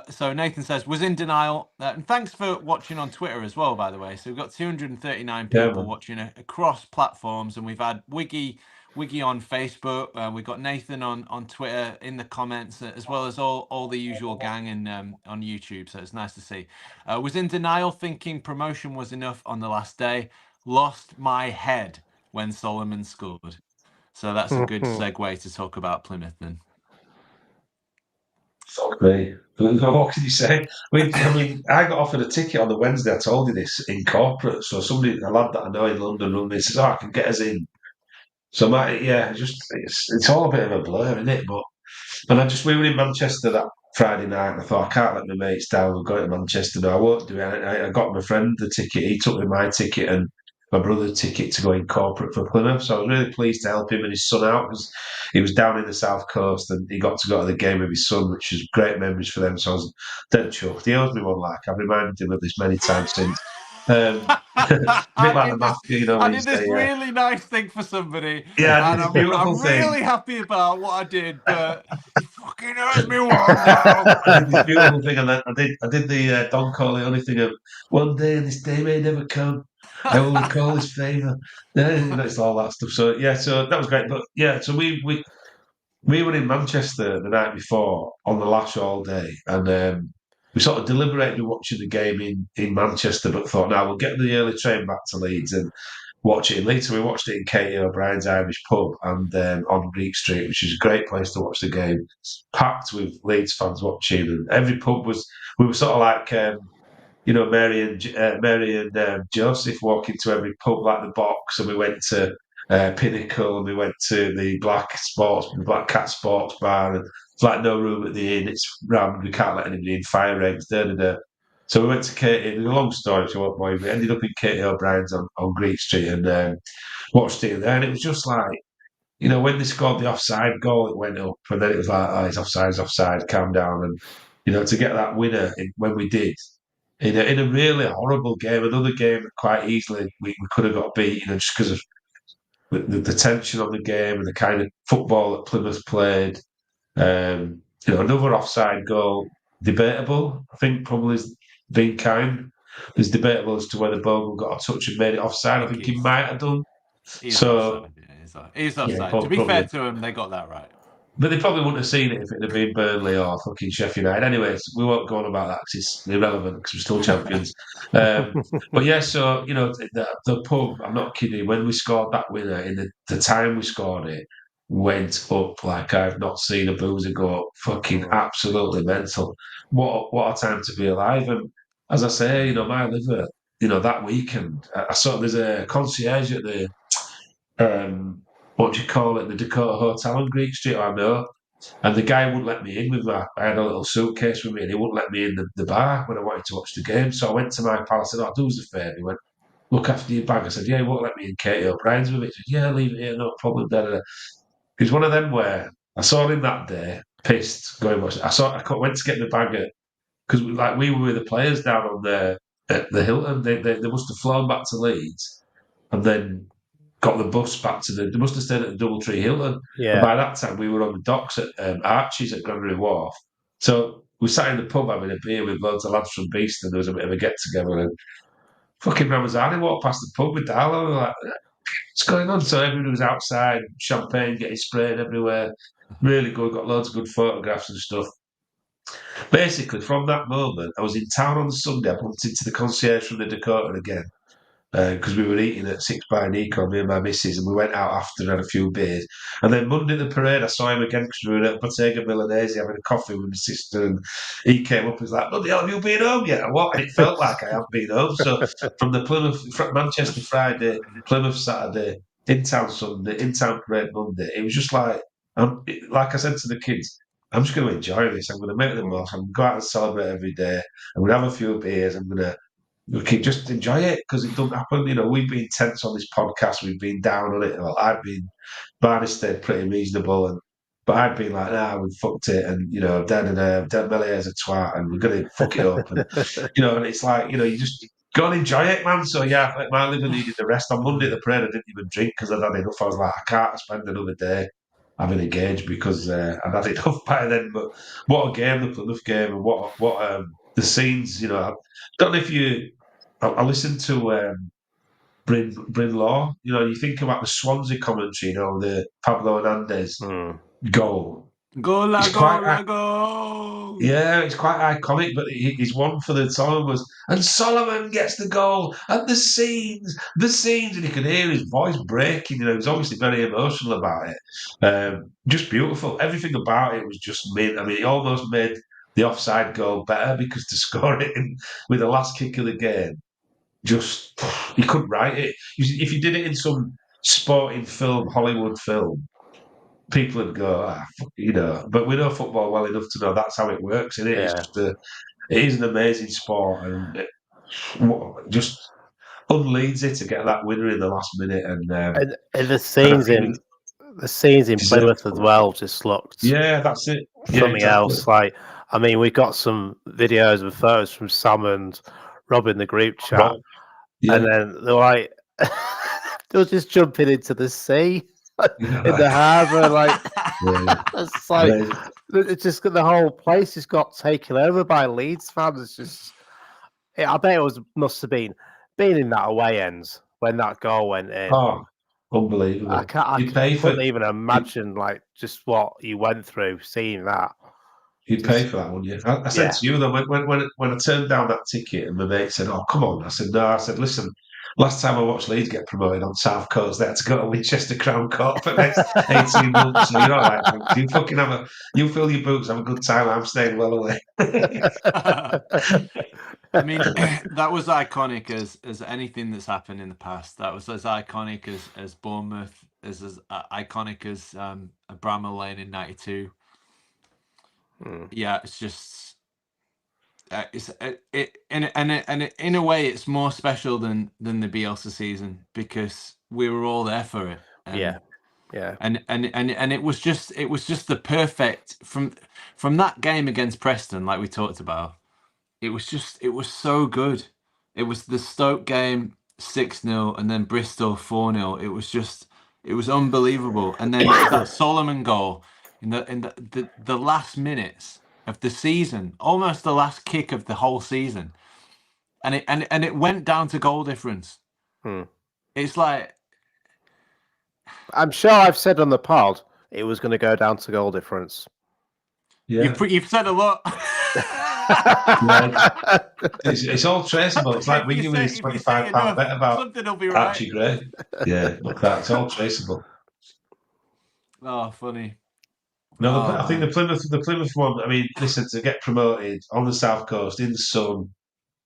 So Nathan says, was in denial. And thanks for watching on Twitter as well, by the way. So we've got 239 people watching across platforms, and we've had Wiggy on Facebook. We've got Nathan on Twitter in the comments, as well as all the usual gang on YouTube. So it's nice to see. Was in denial, thinking promotion was enough on the last day. lost my head when Solomon scored. So that's a good segue to talk about Plymouth then. Fuck me. What can you say? I mean, I got offered a ticket on the Wednesday. I told you this in corporate. So a lad that I know in London, rung me and says, "Oh, I can get us in." So it's all a bit of a blur, isn't it? But we were in Manchester that Friday night, and I thought I can't let my mates down. We're going to Manchester. No, I won't do it. I got my friend the ticket. He took me my ticket and my brother's ticket to go in corporate for Plymouth. So I was really pleased to help him and his son out because he was down in the south coast and he got to go to the game with his son, which is great memories for them. So I was dead chuffed. He owes me one. I've reminded him of this many times since. A bit like the mafia, I he's did this really nice thing for somebody. Yeah, and it's a beautiful I'm thing. really happy about what I did, but he fucking owes me one now. I did this beautiful thing, and then I did the Don Corleone thing of one day, and this day may never come. I will recall his favour. It's all that stuff. So yeah, so that was great. But yeah, so we were in Manchester the night before on the lash all day, and we sort of deliberated watching the game in Manchester, but thought, now we'll get the early train back to Leeds and watch it in Leeds. So we watched it in Katie O'Brien's Irish pub and on Greek Street, which is a great place to watch the game. Packed with Leeds fans watching, and every pub we were sort of like Mary and Joseph walking to every pub like the Box, and we went to Pinnacle, and we went to the Black Cat Sports Bar, and it's like no room at the inn. It's rammed. We can't let anybody in. Fire eggs. Da da da. So we went to Katie. It was a long story, so I won't bore you. We ended up in Katie O'Brien's on Greek Street and watched it there, and it was just like, when they scored the offside goal, it went up, and then it was like, oh, it's offside, calm down, and to get that winner when we did in a really horrible game, another game that quite easily we could have got beat, just because of the tension on the game and the kind of football that Plymouth played. Another offside goal, debatable. I think probably is being kind. It's debatable as to whether Bogle got a touch and made it offside. I think he might have done. He's offside. He's offside. Yeah, to be fair to him, they got that right. But they probably wouldn't have seen it if it had been Burnley or fucking Sheffield United. Anyways, we won't go on about that because it's irrelevant because we're still champions. But yeah, so, the pub, I'm not kidding, when we scored that winner, in the time we scored it, went up like I've not seen a boozer go up. Fucking absolutely mental. What a time to be alive. And as I say, my liver, that weekend, I saw there's a concierge at the what do you call it, the Dakota Hotel on Greek Street, I know. And the guy wouldn't let me in with I had a little suitcase with me, and he wouldn't let me in the bar when I wanted to watch the game. So I went to my pal, I said, do us a favour. He went, look after your bag. I said, yeah, he won't let me in Katie O'Brien's with it. He said, yeah, leave it here, no problem. It was one of them where I saw him that day, pissed, going watch. I went to get the bag because we were with the players down on at the Hilton. They must have flown back to Leeds and then got the bus back to they must have stayed at the Doubletree Hilton. Yeah. And by that time, we were on the docks at Archie's at Granary Wharf. So we sat in the pub having a beer with loads of lads from Beeston. There was a bit of a get-together. And fucking Ramazani walked past the pub with Darlow. We were like, what's going on? So everybody was outside, champagne getting sprayed everywhere. Really good, got loads of good photographs and stuff. Basically, from that moment, I was in town on the Sunday. I bumped into the concierge from the Dakota again. Because we were eating at 6 by Nico, me and my missus, and we went out after and had a few beers. And then Monday the parade, I saw him again because we were at Bottega Milanese having a coffee with my sister, and he came up and was like, bloody hell, have you been home yet? And what? And it felt like I hadn't been home. So from Manchester Friday, Plymouth Saturday, in-town Sunday, in-town parade Monday, it was just like I said to the kids, I'm just going to enjoy this. I'm going to make the most. I'm going to go out and celebrate every day. I'm going to have a few beers. I'm going to just enjoy it because it doesn't happen. We've been tense on this podcast. We've been down on it. Well, Barney stayed pretty reasonable, but I'd been like, we fucked it, and Dan Mellier's a twat, and we're gonna fuck it up, and and it's like, you just go and enjoy it, man. So yeah, like my liver needed the rest. On Monday at the parade, I didn't even drink because I'd had enough. I was like, I can't spend another day having a gauge because I'd had enough by then. But what a game, the Plymouth game, and what the scenes. I don't know if you. I listened to Bryn Law. You think about the Swansea commentary, the Pablo Hernandez goal. Gola, quite gola, go! Yeah, it's quite iconic, but his one for the Solomon was, and Solomon gets the goal, and the scenes, and you could hear his voice breaking. He was obviously very emotional about it. Just beautiful. Everything about it was just mint. I mean, he almost made the offside goal better because to score it with the last kick of the game, just he couldn't write it. If you did it in some sporting film, Hollywood film, people would go, but we know football well enough to know that's how it works, isn't it? It's Yeah. just it is an amazing sport, and just unleads it to get that winner in the last minute, And the and I scenes think in Plymouth as well just looked yeah, that's it. Yeah, something exactly. else. Like, I mean, we got some videos and photos from Sam and Rob in the group chat, Right. Yeah, and then they're like, they were just jumping into the sea in the harbour. Like, yeah. it's like Amazing. it's just the whole place just got taken over by Leeds fans. It's just, I bet it must have been being in that away end when that goal went in. Oh, unbelievable. I You pay for couldn't even you, imagine like just what you went through seeing that. you pay Just for that, wouldn't you? I said yeah, to you though when I turned down that ticket and my mate said, "Oh, come on," I said, "No," I said, "Listen, last time I watched Leeds get promoted on South Coast, they had to go to Winchester Crown Court for the next 18 months. So you're all right, thanks. You fill your boots, have a good time. I'm staying well away." I mean, that was iconic as anything that's happened in the past. That was as iconic as Bournemouth, as iconic as Bramall Lane in '92. Yeah, it's just it's in a way it's more special than the Bielsa season because we were all there for it. yeah. And it was just the perfect from that game against Preston, like we talked about. It was so good. It was the Stoke game 6-0 and then Bristol 4-0. It was unbelievable. And then that Solomon goal in the last minutes of the season, almost the last kick of the whole season. And it went down to goal difference. It's like, I'm sure I've said on the pod it was going to go down to goal difference. Yeah. you've said a lot. It's all traceable. It's like Wigan with his If you say £25 enough, bet about something will be right. Archie Gray. Yeah, look, that's all traceable. Oh, funny. No, Oh, I think man. the Plymouth one. I mean, listen, to get promoted on the South Coast in the sun,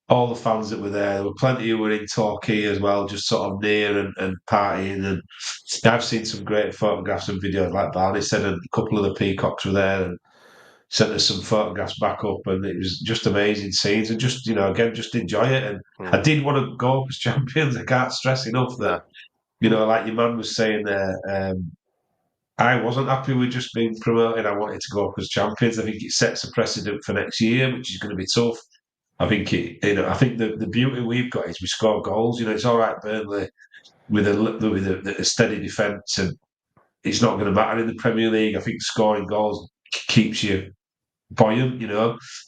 all the fans that were there were plenty who were in Torquay as well, just sort of near and partying. And I've seen some great photographs and videos, like Barney said, and a couple of the Peacocks were there and sent us some photographs back up, and it was just amazing scenes. And just again, just enjoy it. And I did want to go up as champions. I can't stress enough that like your man was saying there. I wasn't happy with just being promoted. I wanted to go up as champions. I think it sets a precedent for next year, which is going to be tough. I think I think the beauty we've got is we score goals. It's all right, Burnley with a steady defence, and it's not going to matter in the Premier League. I think scoring goals keeps you buoyant.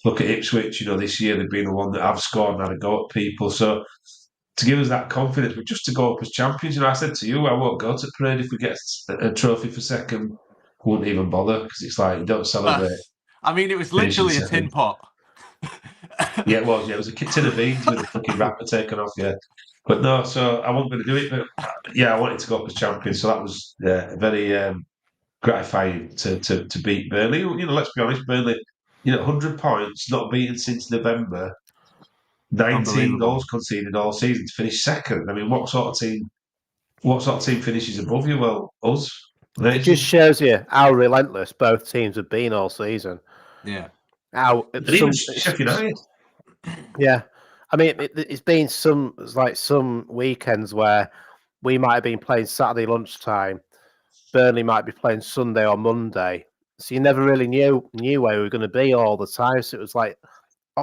Look at Ipswich. This year they've been the one that have scored and had a go at people. So to give us that confidence, but just to go up as champions. I said to you, I won't go to parade if we get a trophy for second. I wouldn't even bother because it's like you don't celebrate. I mean, it was Finishing literally a second. tin pot. Yeah, it was. Yeah, it was a tin of beans with a fucking wrapper taken off. Yeah, but no. So I wasn't going to do it. But yeah, I wanted to go up as champion. So that was very gratifying to beat Burnley. Let's be honest, Burnley. 100 points, not beaten since November. 19 goals conceded all season to finish second. I mean, what sort of team finishes above you? Well, us. It just shows you how relentless both teams have been all season. Yeah. How even Sheffield United. Yeah, I mean, it's been some weekends where we might have been playing Saturday lunchtime, Burnley might be playing Sunday or Monday, so you never really knew where we were going to be all the time. So it was like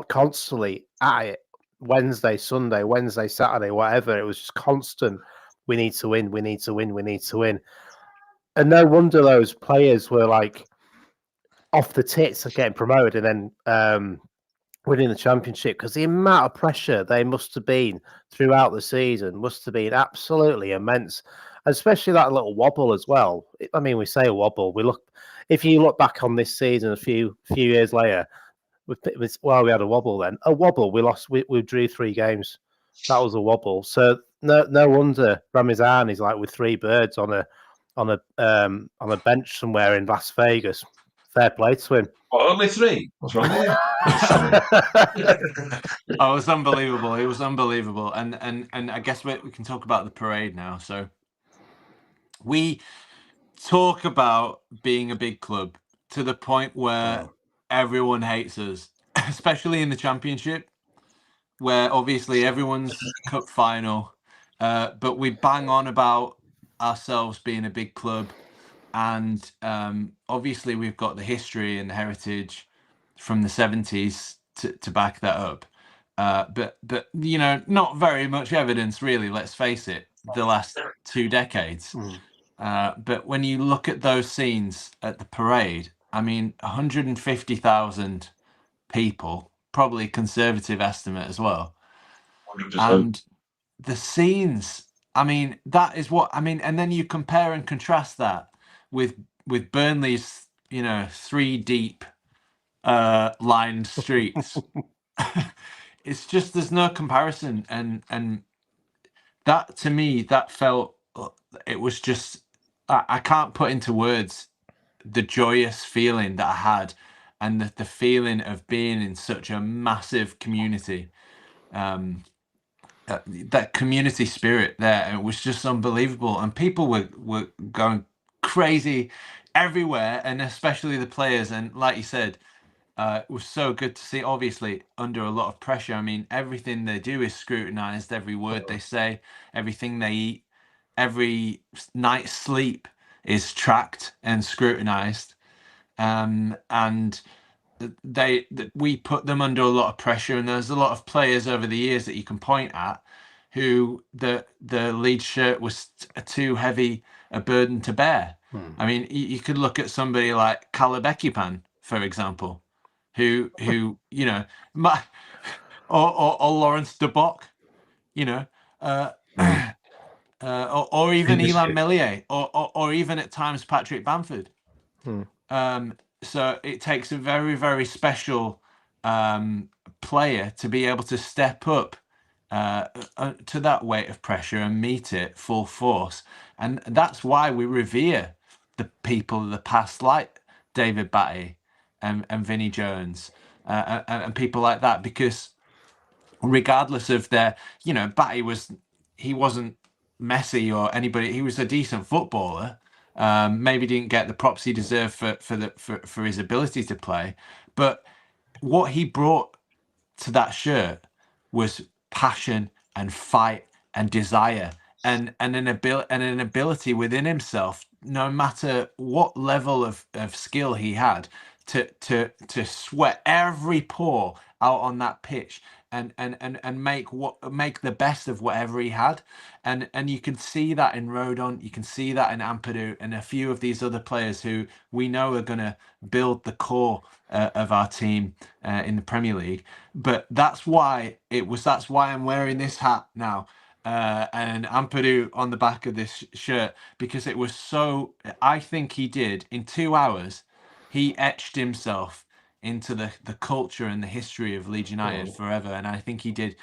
constantly at it. Wednesday, Sunday, Wednesday, Saturday, whatever. It was just constant. We need to win. We need to win. We need to win. And no wonder those players were like off the tits of getting promoted and then winning the championship, because the amount of pressure they must have been throughout the season must have been absolutely immense, especially that little wobble as well. I mean, we say wobble, if you look back on this season a few years later, we had a wobble then. A wobble. We lost. We drew 3 games. That was a wobble. So no wonder Ramazan is like with 3 birds on a bench somewhere in Las Vegas. Fair play to him. Well, only 3. What's wrong with you? Oh, it was unbelievable. It was unbelievable. And I guess we can talk about the parade now. So we talk about being a big club to the point where everyone hates us, especially in the Championship, where obviously everyone's cup final, but we bang on about ourselves being a big club. And obviously we've got the history and the heritage from the 70s to back that up. But you know, not very much evidence really, let's face it, the last 2 decades. But when you look at those scenes at the parade, I mean, 150,000 people, probably conservative estimate as well. 100%. And the scenes, I mean, that is what I mean. And then you compare and contrast that with Burnley's, you know, 3 deep lined streets. It's just there's no comparison, and that to me that felt, it was just I can't put into words the joyous feeling that I had, and the feeling of being in such a massive community. That community spirit there, it was just unbelievable, and people were going crazy everywhere, and especially the players. And like you said, it was so good to see, obviously under a lot of pressure. I mean, everything they do is scrutinized, every word they say, everything they eat, every night's sleep is tracked and scrutinized. And we put them under a lot of pressure, and there's a lot of players over the years that you can point at who the Leeds shirt was too heavy a burden to bear. I mean, you could look at somebody like Kalabekipan, for example, who you know, or Lawrence de Bock, you know, or even Ilan Meslier, or even at times Patrick Bamford. So it takes a very, very special player to be able to step up to that weight of pressure and meet it full force. And that's why we revere the people of the past, like David Batty and Vinnie Jones and people like that, because regardless of their, you know, Batty he wasn't Messi or anybody. He was a decent footballer. Maybe didn't get the props he deserved for his ability to play, but what he brought to that shirt was passion and fight and desire, and an ability within himself, no matter what level of skill he had, to sweat every pore out on that pitch and make the best of whatever he had. And you can see that in Rodon, you can see that in Ampadu, and a few of these other players who we know are going to build the core of our team in the Premier League. But that's why I'm wearing this hat now, and Ampadu on the back of this shirt, because it was so, I think he did in 2 hours, he etched himself into the culture and the history of Leeds United forever. And I think he did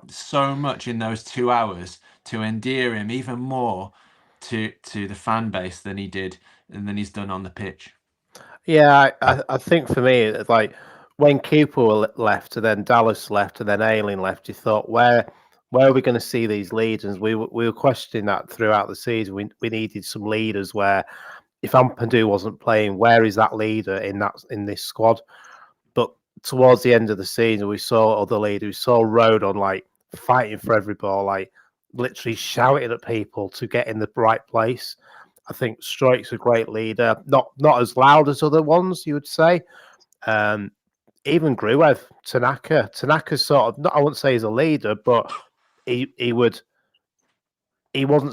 so much in those 2 hours to endear him even more to the fan base than he did and than he's done on the pitch. Yeah, I think for me, it's like when Cooper left, and then Dallas left, and then Ayling left, you thought, where are we going to see these leaders? We were questioning that throughout the season. We needed some leaders. Where if Ampadu wasn't playing, where is that leader in this squad? But towards the end of the season, we saw other leaders. We saw Rodon like fighting for every ball, like literally shouting at people to get in the right place. I think Stroik's a great leader, not as loud as other ones, you would say. Even Gruev, Tanaka's sort of, I wouldn't say he's a leader, but he wasn't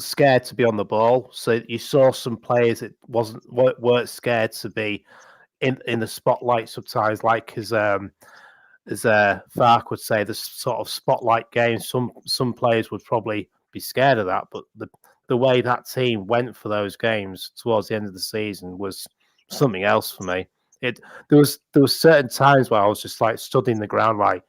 scared to be on the ball. So you saw some players that weren't scared to be in the spotlight sometimes, like as Fark would say, the sort of spotlight games. Some players would probably be scared of that, but the way that team went for those games towards the end of the season was something else for me. There was certain times where I was just like studying the ground, like,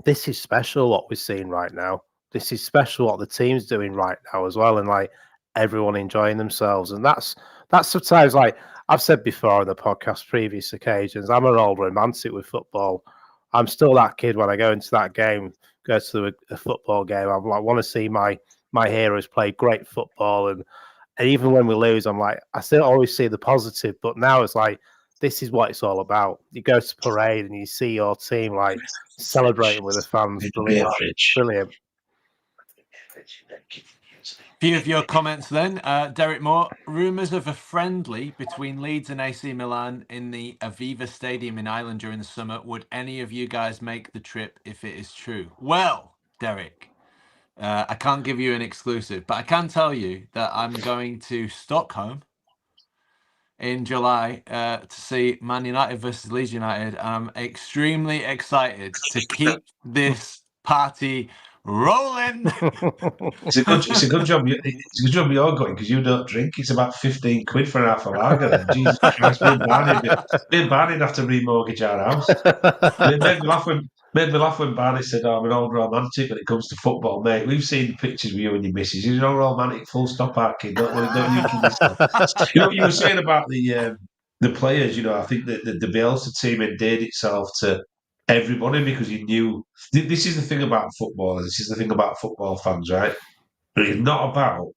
this is special what we're seeing right now. This is special what the team's doing right now as well, and like everyone enjoying themselves. And that's sometimes, like I've said before on the podcast previous occasions, I'm an old romantic with football. I'm still that kid when I go into that game, go to a football game. I like want to see my heroes play great football, and even when we lose, I'm like, I still always see the positive. But now it's like, this is what it's all about. You go to parade and you see your team like celebrating with the fans. Brilliant, brilliant. Few of your comments then. Derek Moore, rumours of a friendly between Leeds and AC Milan in the Aviva Stadium in Ireland during the summer. Would any of you guys make the trip if it is true? Well, Derek, I can't give you an exclusive, but I can tell you that I'm going to Stockholm in July to see Man United versus Leeds United. I'm extremely excited to keep this party rolling. It's a good job. It's a good job you're going because you don't drink. It's about 15 quid for half a lager. Then Jesus Christ, me and Barney'd have to remortgage our house. It made me laugh when Barney said, "Oh, I'm an old romantic when it comes to football, mate." We've seen pictures of you and your missus. You're an old romantic, full stop, Arkin. Don't you kid yourself. You know what you were saying about the players. You know, I think that the Bielsa team endeared itself to everybody because you knew. This is the thing about footballers. This is the thing about football fans, right? But it's not about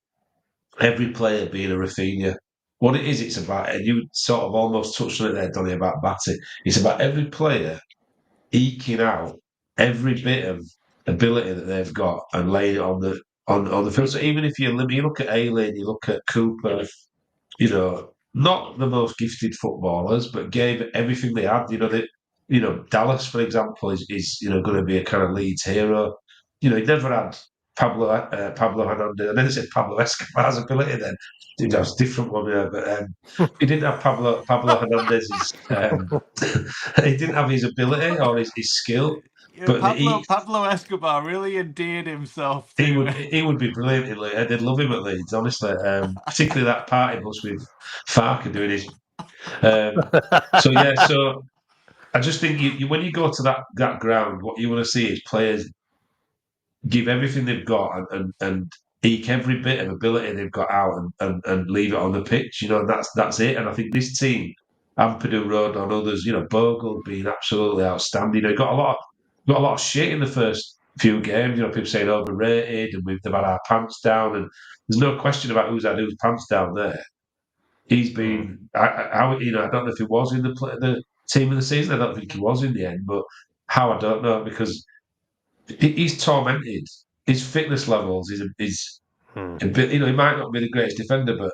every player being a Rafinha. What it is, it's about, and you sort of almost touched on it there, Donny, about Batty. It's about every player eking out every bit of ability that they've got and laying it on the field. So even if you look at Ayling, you look at Cooper, you know, not the most gifted footballers, but gave everything they had. Dallas, for example, is going to be a kind of Leeds hero. You know, he never had Pablo Hernandez. I never said Pablo Escobar's ability then. That was a different one, yeah, but he didn't have Pablo Hernandez's. He didn't have his ability or his skill. But Pablo Escobar really endeared himself to. He would be brilliant in Leeds. They'd love him at Leeds, honestly. Particularly that party bus with Farker doing his. So I just think when you go to that ground, what you want to see is players give everything they've got and eke every bit of ability they've got out and leave it on the pitch. You know, and that's it. And I think this team, Ampadu, Rodon, others, Bogle being absolutely outstanding. You know, got a lot of shit in the first few games. You know, people saying overrated and they've had our pants down, and there's no question about who's had whose pants down there. He's been, I don't know if he was in the team of the season. I don't think he was in the end, but how I don't know because he's tormented. His fitness levels is a bit. You know, he might not be the greatest defender, but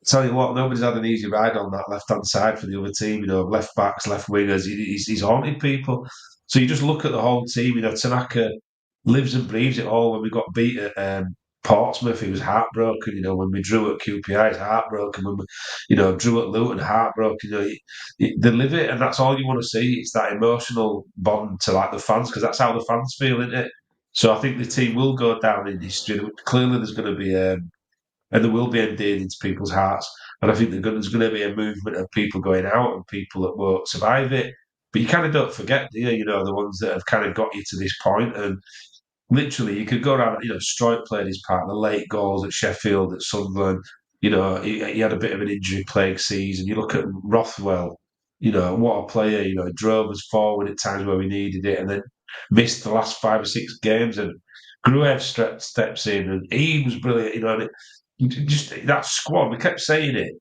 tell you what, nobody's had an easy ride on that left-hand side for the other team. You know, left backs, left wingers. He's haunted people. So you just look at the whole team. You know, Tanaka lives and breathes it all. When we got beat at Portsmouth, he was heartbroken. You know, when we drew at QPR, he's heartbroken. When we, drew at Luton, heartbroken. You know, they live it, and that's all you want to see. It's that emotional bond to like the fans because that's how the fans feel, isn't it? So I think the team will go down in history. Clearly, there's going to be and there will be endeared into people's hearts. And I think there's going to be a movement of people going out and people that won't survive it. But you kind of don't forget, do you? You know, the ones that have kind of got you to this point. And literally, you could go around, Stroik played his part, the late goals at Sheffield, at Sunderland. You know, he had a bit of an injury-plagued season. You look at Rothwell, what a player. You know, he drove us forward at times where we needed it and then missed the last 5 or 6 games. And Gruev steps in and he was brilliant, and just that squad, we kept saying it.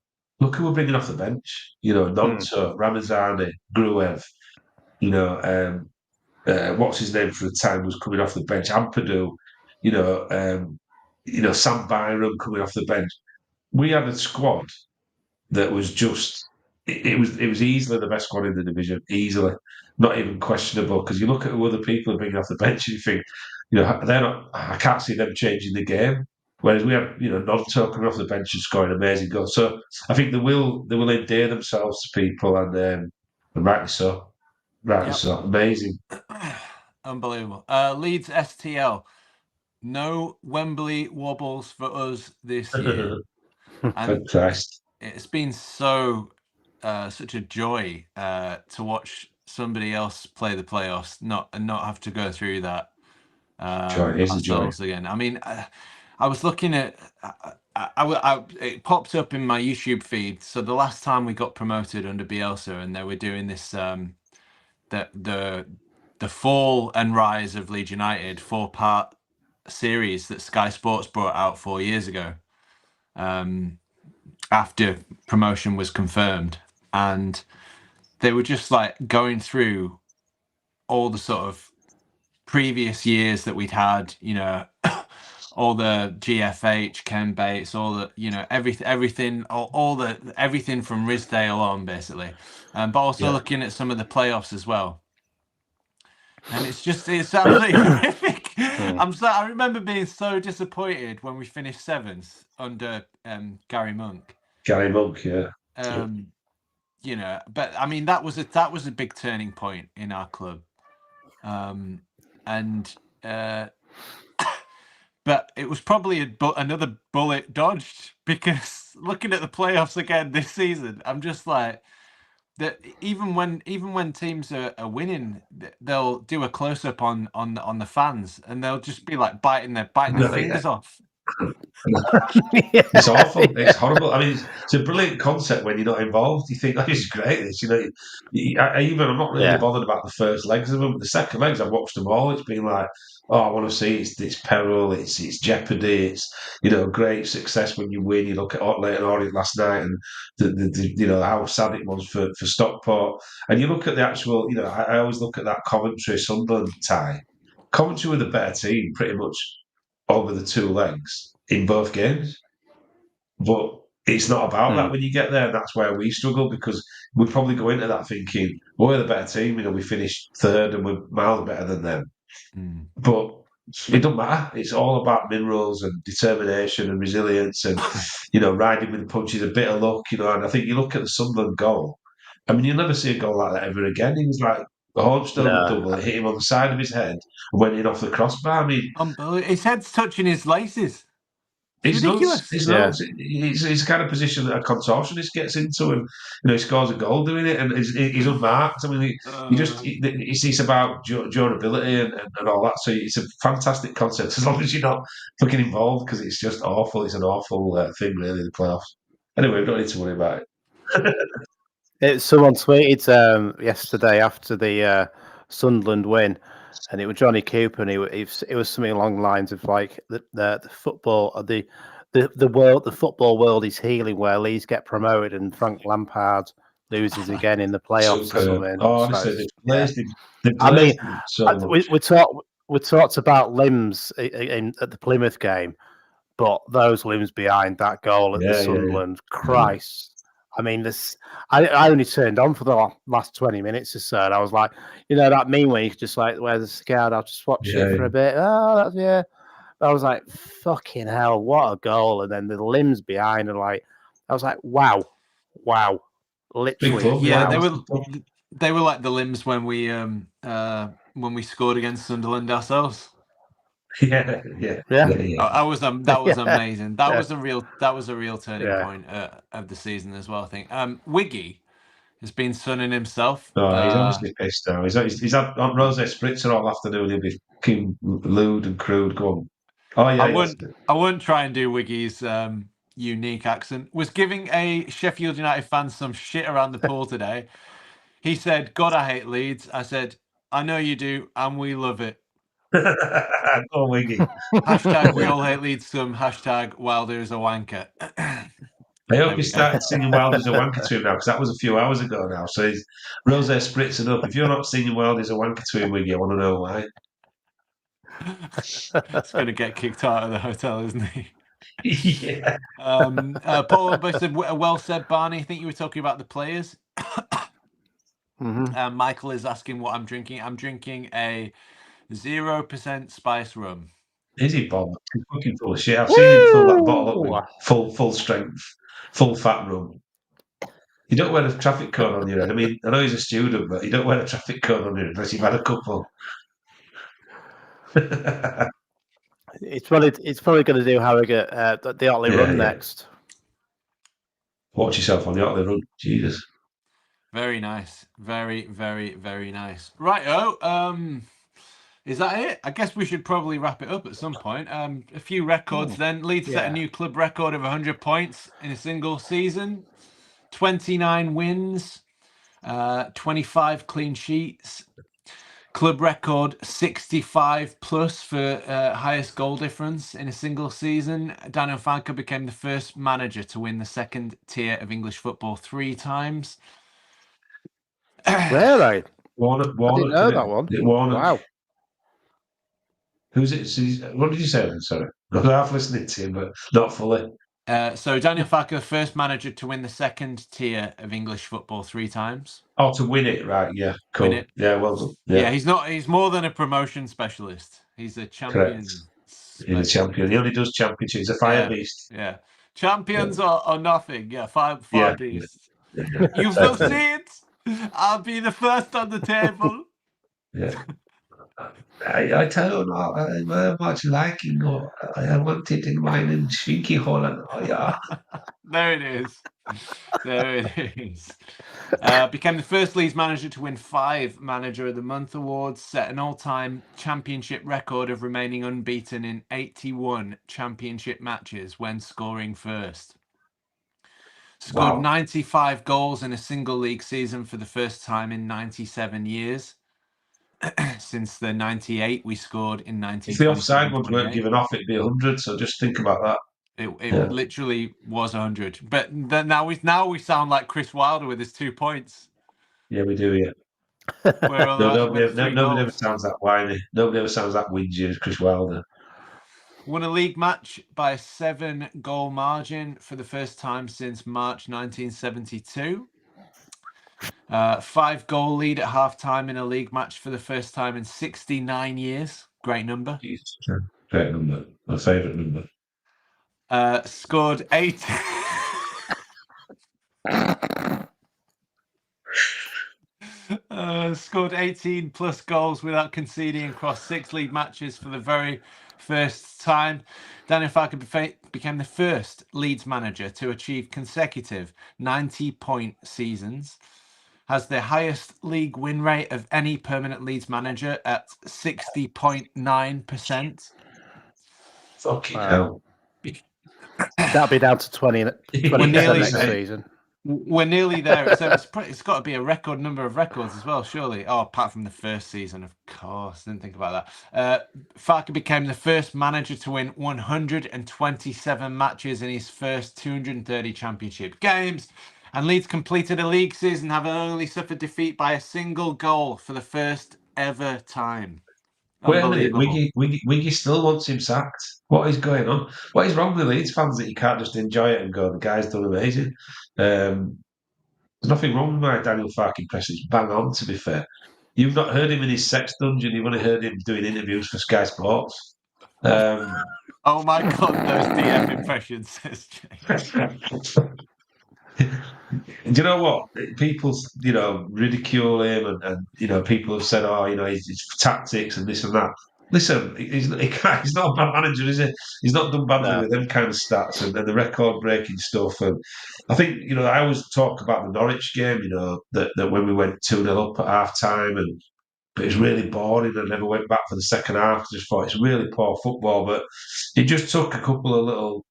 Look who we're bringing off the bench. Nonto, Ramazani, Gruev. What's his name for the time was coming off the bench. Ampadu. Sam Byram coming off the bench. We had a squad that was just. It was easily the best squad in the division. Easily, not even questionable. Because you look at who other people are bringing off the bench, and you think, they're not. I can't see them changing the game. Whereas we have, Nonto coming off the bench and scoring amazing goals. So I think they will endear themselves to people, and rightly so. Rightly so. Amazing. Unbelievable. Leeds STL. No Wembley wobbles for us this year. Fantastic. it's been so such a joy to watch somebody else play the playoffs, not have to go through that Joy, it is a joy. ourselves again. I mean, I was looking at, it popped up in my YouTube feed. So the last time we got promoted under Bielsa, and they were doing this, the fall and rise of Leeds United 4-part series that Sky Sports brought out 4 years ago, after promotion was confirmed, and they were just like going through all the sort of previous years that we'd had, you know, all the GFH, Ken Bates, all the, you know, everything from Risdale on, basically, but also looking at some of the playoffs as well. And it's absolutely horrific. I remember being so disappointed when we finished 7th under Gary Monk. Gary Monk, yeah. You know, but I mean, that was a big turning point in our club. But it was probably another bullet dodged, because looking at the playoffs again this season, I'm just like, that even when teams are winning, they'll do a close up on the fans, and they'll just be like biting their fingers off. It's awful. It's horrible. I mean, it's a brilliant concept when you're not involved. You think, oh, this is great. This, you know, I'm not really bothered about the first legs of them. But the second legs, I've watched them all. It's been like, oh, I want to see it's peril, it's jeopardy, it's, you know, great success when you win. You look at Leighton Orient last night, and the you know, how sad it was for Stockport. And you look at the actual, you know, I always look at that Coventry Sunderland tie. Coventry were the better team pretty much over the 2 legs in both games. But it's not about that when you get there. That's where we struggle, because we probably go into that thinking, we're the better team. You know, we finished 3rd and we're miles better than them. But it doesn't matter. It's all about minerals and determination and resilience and, you know, riding with the punches, a bit of luck, you know. And I think you look at the Sunderland goal. I mean, you'll never see a goal like that ever again. He was like, the Holmstone double, it hit him on the side of his head and went in off the crossbar. I mean, his head's touching his laces. It's ridiculous. It's nuts. It's the kind of position that a contortionist gets into, and, you know, he scores a goal doing it, and he's unmarked. I mean, it's about durability and all that. So it's a fantastic concept, as long as you're not fucking involved, because it's just awful. It's an awful thing, really, the playoffs. Anyway, we don't need to worry about it. Someone tweeted yesterday after the Sunderland win, and it was Johnny Cooper, and it was something along the lines of like the football, the football world is healing, where Leeds get promoted and Frank Lampard loses again in the playoffs or something. Oh, honestly, we talked about limbs at the Plymouth game, but those limbs behind that goal at the Sunderland, Christ. I mean, I only turned on for the last 20 minutes or so, and I was like, you know, that meme where you just like, where's the scared? I'll just watch it for a bit. Oh, that's I was like, fucking hell, what a goal! And then the limbs behind, and like, I was like, wow, literally, they were like the limbs when we scored against Sunderland ourselves. Yeah. That was amazing. That was a real turning point of the season as well, I think. Wiggy has been sunning himself. Oh, he's obviously pissed now. He's had on rosé spritzer all afternoon. He'll be fucking lewd and crude. Go on. Oh yeah. I wouldn't try and do Wiggy's unique accent. Was giving a Sheffield United fan some shit around the pool today. He said, "God, I hate Leeds." I said, "I know you do, and we love it." Go on, Wiggy. Hashtag we all hate Leeds. Hashtag Wilder is a wanker. I hope you started singing Wilder's a wanker to him now, because that was a few hours ago now. So he's rosé spritzing up. If you're not singing Wilder's a wanker to him, Wiggy, I want to know why. He's going to get kicked out of the hotel, isn't he? Yeah. Paul said, well said, Barney. I think you were talking about the players. Michael is asking what I'm drinking. I'm drinking a 0% spice rum. Is he, Bob? He's fucking full of shit. I've seen him fill that bottle up with full strength, full fat rum. You don't wear a traffic cone on your head. I mean, I know he's a student, but you don't wear a traffic cone on your head unless you've had a couple. It's probably going to do Harrogate the Otley run next. Watch yourself on the Otley run. Jesus. Very nice. Very, very, very nice. Right, is that it? I guess we should probably wrap it up at some point. A few records then. Leeds set a new club record of 100 points in a single season. 29 wins, 25 clean sheets. Club record 65 plus for highest goal difference in a single season. Daniel Farke became the first manager to win the second tier of English football 3 times. Really? Warnock, I didn't know did that one. It Warnock. Wow. Who's it? What did you say then? Sorry. I'm half listening to him, but not fully. So Daniel Farke, the first manager to win the second tier of English football 3 times. Oh, to win it, right? Yeah, cool. Win it. Yeah, well done. Yeah, he's more than a promotion specialist. He's a champion. He's a champion. He only does championships. He's a fire beast. Yeah. Champions are nothing. Yeah, fire beasts. Yeah. You will see it. I'll be the first on the table. Yeah. I don't know. I very much like it. I want it in my Shinky Holland. Oh, yeah. There it is. There it is. Became the first Leeds manager to win 5 Manager of the Month awards, set an all-time championship record of remaining unbeaten in 81 championship matches when scoring first. Scored 95 goals in a single league season for the first time in 97 years. Since the 98 we scored in 19. If the offside ones weren't given off, it'd be 100. So just think about that. It literally was 100. But now we sound like Chris Wilder with his 2 points. Yeah, we do. Yeah. Nobody ever sounds that whiny. Nobody ever sounds that whingy as Chris Wilder. Won a league match by a 7-goal margin for the first time since March 1972. 5-goal lead at half-time in a league match for the first time in 69 years. Great number. Jesus. Great number. My favourite number. Scored 8... scored 18 plus goals without conceding across 6 league matches for the very first time. Daniel Farke became the first Leeds manager to achieve consecutive 90-point seasons. Has the highest league win rate of any permanent Leeds manager at 60.9%. Fucking hell. That'll be down to 20 next season. We're nearly there. So it's got to be a record number of records as well, surely. Oh, apart from the first season, of course. Didn't think about that. Farke became the first manager to win 127 matches in his first 230 championship games. And Leeds completed a league season having only suffered defeat by a single goal for the first ever time. Wait a minute, Wiggy still wants him sacked. What is going on? What is wrong with Leeds fans that you can't just enjoy it and go, the guy's done amazing? There's nothing wrong with my Daniel Farke impression. It's bang on, to be fair. You've not heard him in his sex dungeon. You've only heard him doing interviews for Sky Sports. Oh my God, those DM impressions, says Jay. Do you know what? People, ridicule him and people have said, his tactics and this and that. Listen, he's not a bad manager, is he? He's not done badly with them kind of stats and the record-breaking stuff. And I think, I always talk about the Norwich game, that when we went 2-0 up at half-time, but it's really boring. I never went back for the second half. I just thought it's really poor football. But it just took a couple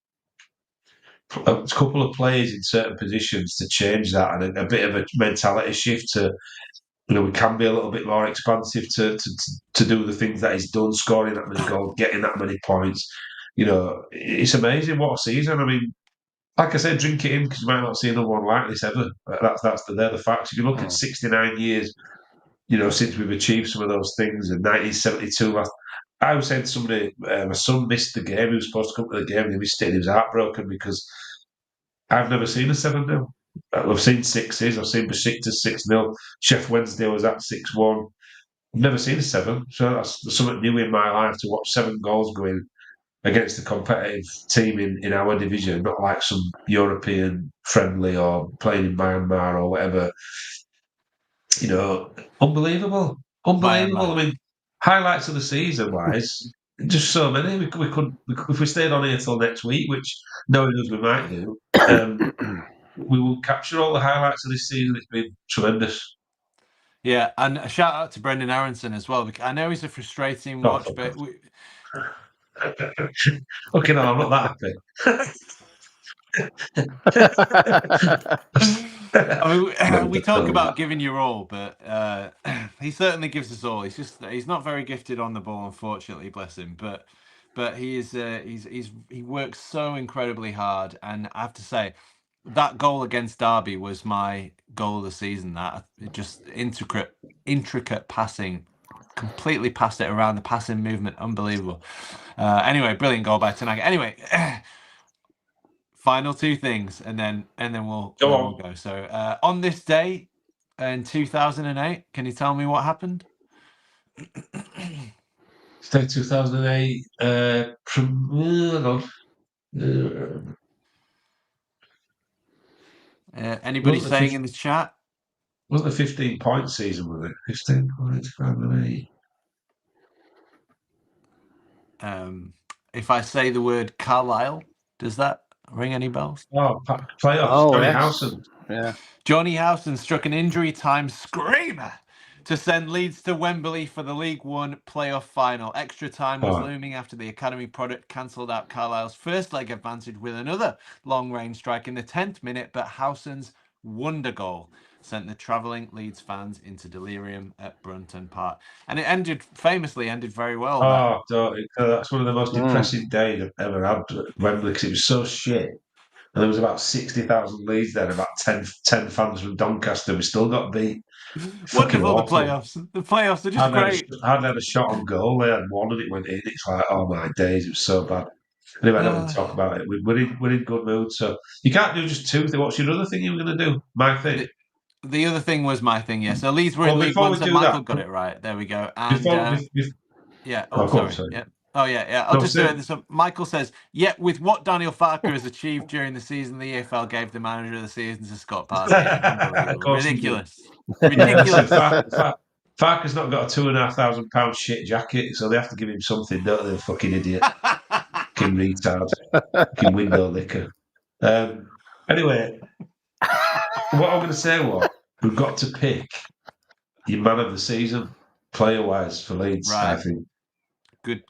of players in certain positions to change that, and a bit of a mentality shift to, we can be a little bit more expansive to do the things that he's done, scoring that many goals, getting that many points. It's amazing what a season. I mean, like I said, drink it in because you might not see another one like this ever. They're the facts. If you look at 69 years, since we've achieved some of those things, in 1972, I was saying to somebody, my son missed the game. He was supposed to come to the game and he missed it and he was heartbroken because I've never seen a 7-0. I've seen 6s. I've seen Besiktas 6-0. Sheff Wednesday was at 6-1. I've never seen a 7. So that's something new in my life to watch 7 goals going against a competitive team in our division, not like some European friendly or playing in Myanmar or whatever. Unbelievable. Unbelievable. I mean, highlights of the season wise, just so many. We could if we stayed on here till next week, which knowing as we might do. we will capture all the highlights of this season. It's been tremendous. Yeah, and a shout out to Brendan Aronson as well. Because I know he's a frustrating Oh, watch, fuck but okay, no, I'm not that happy. I mean, we talk about giving your all, but he certainly gives us all. He's not very gifted on the ball, unfortunately, bless him. But he works so incredibly hard, and I have to say, that goal against Derby was my goal of the season. That just intricate passing, completely passed it around, the passing movement, unbelievable. Anyway, brilliant goal by Tanaka. Anyway, final two things, and then we'll go. So on this day in 2008, can you tell me what happened? Stay 2008. Hang on. Anybody Wasn't the saying in the chat? wasn't the 15-point season, was it? 15 points, 2008. If I say the word Carlisle, does that ring any bells? Oh, playoffs. Oh, Johnny yes. Howson. Yeah. Johnny Howson struck an injury time screamer to send Leeds to Wembley for the League One playoff final. Extra time was looming after the academy product cancelled out Carlisle's first leg advantage with another long-range strike in the 10th minute, but Howson's wonder goal sent the travelling Leeds fans into delirium at Brunton Park. And it famously ended very well. That's one of the most depressing days I've ever had at Wembley because it was so shit. And there was about 60,000 Leeds there, about 10 fans from Doncaster. We still got beat. Wonderful, the Awful. playoffs. The playoffs are just great. I'd had a shot on goal. They had one and it went in. It's like, oh my days, it was so bad. Anyway, I don't want to talk about it. We're in good mood, so you can't do just two things. What's your other thing you were going to do? My thing. The other thing was my thing, yeah. So Leeds were in League One, so Michael got it right. There we go. And yeah. Oh, sorry. Yeah. Oh, yeah. I'll just do it. So Michael says, yet with what Daniel Farker has achieved during the season, the EFL gave the manager of the season to Scott Parker. Unbelievable. Ridiculous. Farker's not got a £2,500 shit jacket, so they have to give him something, don't they? Fucking idiot. Fucking retard. Fucking window licker. Anyway, what I'm going to say was, we've got to pick your man of the season, player-wise, for Leeds, right. I think. Good.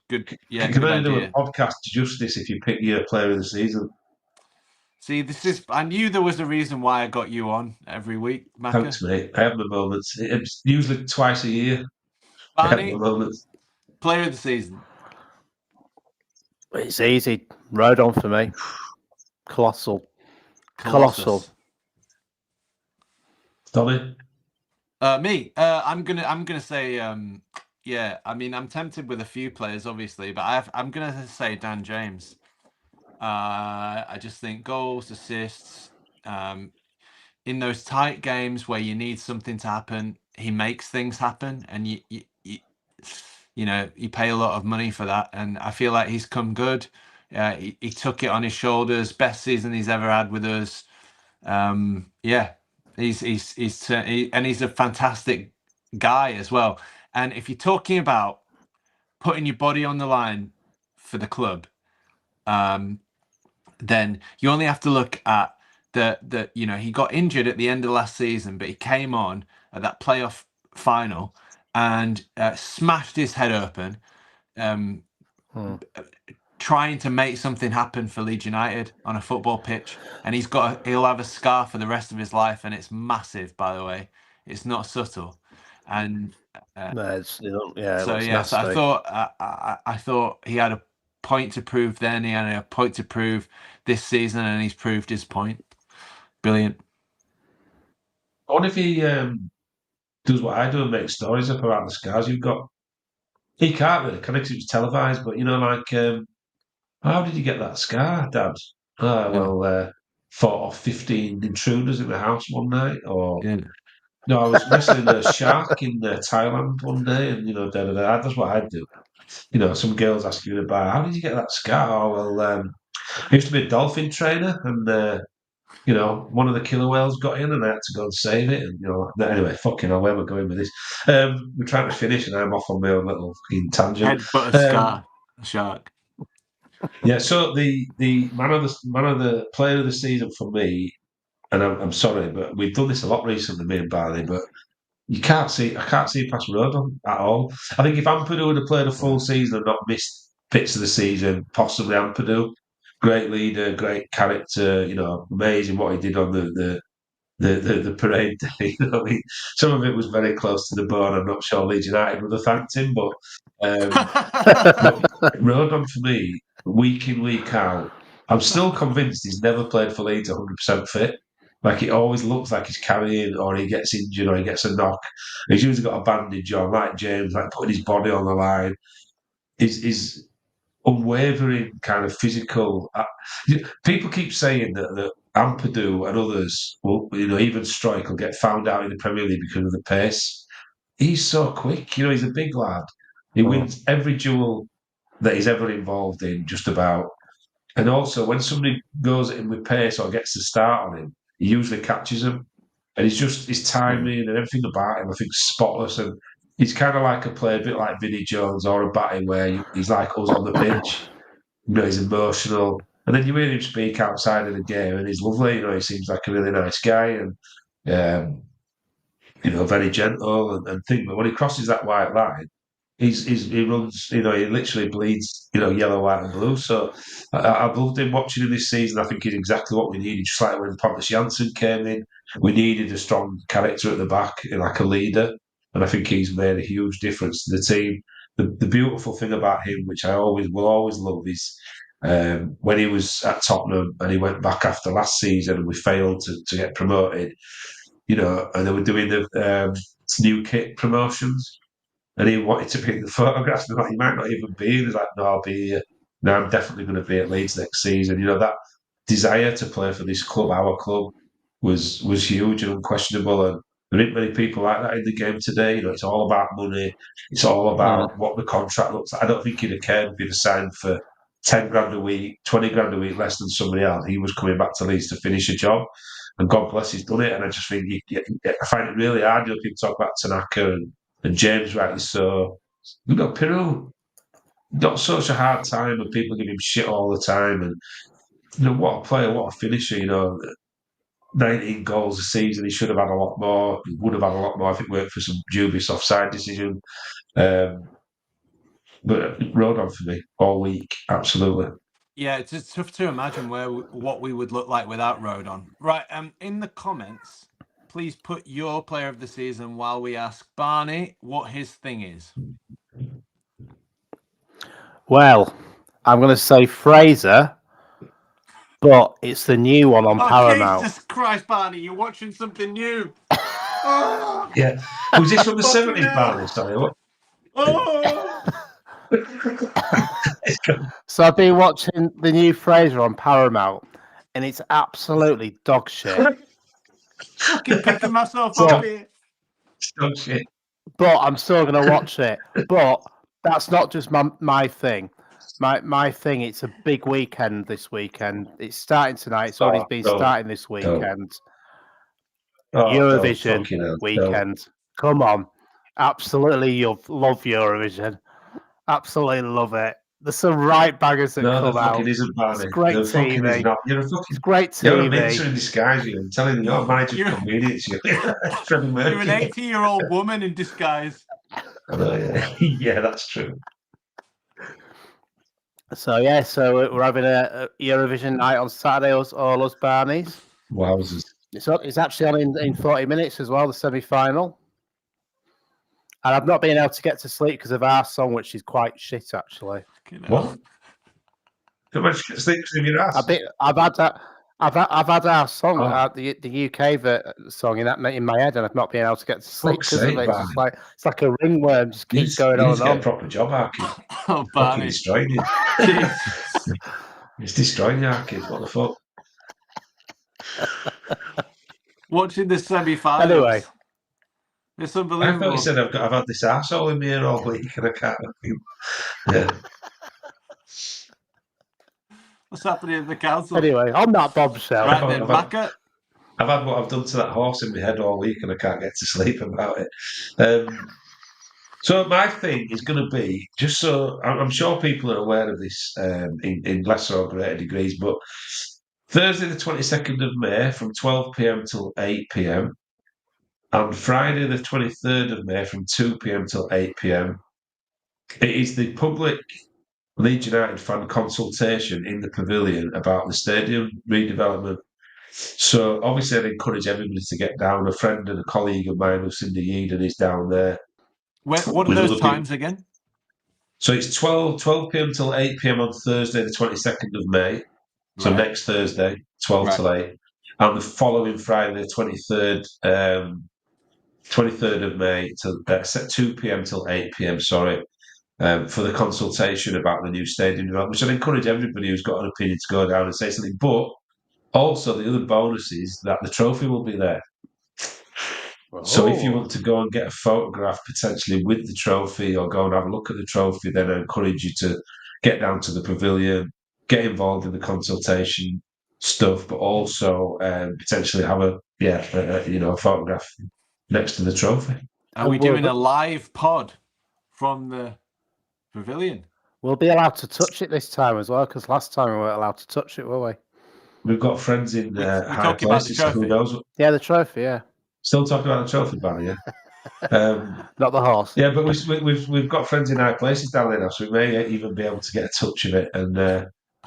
Yeah, can only do a podcast justice if you pick your player of the season. See, I knew there was a reason why I got you on every week, Macca. Thanks, mate. I have my moments. It's usually twice a year. Barney, I have my moments. Player of the season. It's easy. Rodon for me. Colossal. Donny? Me. I'm gonna say yeah. I mean, I'm tempted with a few players, obviously, but I'm gonna say Dan James. I just think goals, assists, in those tight games where you need something to happen, he makes things happen, and you know, you pay a lot of money for that, and I feel like he's come good. He took it on his shoulders. Best season he's ever had with us. Yeah, he's a fantastic guy as well. And if you're talking about putting your body on the line for the club, then you only have to look at the you know, he got injured at the end of last season, but he came on at that playoff final and smashed his head open, trying to make something happen for Leeds United on a football pitch, and he'll have a scar for the rest of his life, and it's massive, by the way. It's not subtle. And so I thought he had a point to prove then. He had a point to prove this season, and he's proved his point. Brilliant. I wonder if he does what I do and makes stories up about the scars you've got. He can't really, because it was televised, but you know, like, how did you get that scar, Dad? Fought off 15 intruders in the house one night, or no, I was wrestling a shark in Thailand one day, and you know, that's what I'd do. You know, some girls ask you about, how did you get that scar? Oh, well, I used to be a dolphin trainer, and you know, one of the killer whales got in, and I had to go and save it. And you know, anyway, fucking hell, where we're going with this? We're trying to finish, and I'm off on my own little fucking tangent. Headbutt a scar, a shark. Yeah, so the man of the player of the season for me, and I'm sorry, but we've done this a lot recently, me and Barney, but I can't see past Rodon at all. I think if Ampadu would have played a full season and not missed bits of the season, possibly Ampadu, great leader, great character, amazing what he did on the parade day. Some of it was very close to the bone. I'm not sure Leeds United would have thanked him, but Rodon for me, week in, week out, I'm still convinced he's never played for Leeds 100% fit. Like, it always looks like he's carrying, or he gets injured, or he gets a knock. He's usually got a bandage on, like James, like putting his body on the line. His unwavering kind of physical. People keep saying that Ampadu and others will, even Stroik will get found out in the Premier League because of the pace. He's so quick. He's a big lad. He wins every duel that he's ever involved in, just about. And also, when somebody goes at him with pace or gets the start on him, he usually catches them. And his timing and everything about him, I think, is spotless. And he's kind of like a player, a bit like Vinnie Jones or a Batty, where he's like us on the pitch. He's emotional. And then you hear him speak outside of the game, and he's lovely. He seems like a really nice guy and, very gentle and thing. But when he crosses that white line, he runs, he literally bleeds, yellow, white, and blue. So I've loved him watching him this season. I think he's exactly what we needed. Just like when Pontus Janssen came in, we needed a strong character at the back, like a leader. And I think he's made a huge difference to the team. The beautiful thing about him, which I will always love, is when he was at Tottenham and he went back after last season and we failed to get promoted, and they were doing the new kit promotions. And he wanted to be in the photographs. And like, you might not even be. He's like, no, I'll be here. No, I'm definitely going to be at Leeds next season. That desire to play for this club, our club, was huge and unquestionable. And there aren't many people like that in the game today. It's all about money. It's all about what the contract looks like. I don't think he'd have cared if he'd have signed for 10 grand a week, 20 grand a week less than somebody else. He was coming back to Leeds to finish a job. And God bless he's done it. And I just think I find it really hard. People talk about Tanaka and James, rightly so. Peru, not such a hard time, and people give him shit all the time. And what a player, what a finisher. 19 goals a season. He should have had a lot more. He would have had a lot more if it weren't for some dubious offside decision. But Rodon for me all week, absolutely. Yeah, it's tough to imagine what we would look like without Rodon. Right, in the comments, please put your player of the season while we ask Barney what his thing is. Well, I'm going to say Fraser, but it's the new one on Paramount. Jesus Christ, Barney, you're watching something new. Yeah. Was this from the 70s, Barney? Sorry, what? So I've been watching the new Fraser on Paramount, and it's absolutely dog shit. Fucking picking myself up here. Dog shit. But I'm still going to watch it. But that's not just my thing. My thing, it's a big weekend this weekend. It's starting tonight. It's already been starting this weekend. Eurovision weekend. Come on. Absolutely love Eurovision. Absolutely love it. There's some right bangers that come out. Isn't, it's great TV. It's great TV. You're a mixer in disguise, you. I'm telling you, you're a manager of convenience. You're an 80-year-old woman in disguise. Yeah, that's true. So we're having a Eurovision night on Saturday, all us Barneys. Wowzers. It's actually on in 40 minutes as well, the semi-final. And I've not been able to get to sleep because of our song, which is quite shit, actually. What? How much sleep because of your ass? I've had that. I've had our song, the UK song in my head, and I've not been able to get to sleep because of it. It's like a ringworm, just keeps going on and on. Get a proper job, Arky. Oh, Barney. It's destroying you. It's destroying you, Arky. What the fuck? Watching the semi-finals. Anyway. It's unbelievable. I thought you said I've had this arsehole in me here all week and I can't. Yeah. What's happening in the council? Anyway, on that bombshell. Right then, Macca. I've had what I've done to that horse in my head all week and I can't get to sleep about it. So my thing is going to be, just so I'm sure people are aware of this in lesser or greater degrees, but Thursday the 22nd of May from 12 p.m. till 8 p.m. and Friday the 23rd of May from 2 p.m. till 8 p.m. It is the public Leeds United fan consultation in the pavilion about the stadium redevelopment. So obviously I'd encourage everybody to get down. A friend and a colleague of mine who's in the Eden is down there. What are with those other people. times again? So it's 12 p.m. till 8 p.m. on Thursday the 22nd of May. So Right. next Thursday, 12 till 8. And the following Friday, the 23rd of May, to 2 p.m. till 8 p.m. Sorry, for the consultation about the new stadium development. Which I'd encourage everybody who's got an opinion to go down and say something. But also the other bonus is that the trophy will be there. So if you want to go and get a photograph potentially with the trophy or go and have a look at the trophy, then I encourage you to get down to the pavilion, get involved in the consultation stuff, but also potentially have a photograph next to the trophy. Are we doing a live pod from the pavilion? We'll be allowed to touch it this time as well, because last time we weren't allowed to touch it, were we? We've got friends in high talking about the places, so who trophy? knows? Yeah, the trophy, yeah. Still talking about the trophy banner, yeah. Not the horse. Yeah, but we've got friends in high places down there now, so we may even be able to get a touch of it. And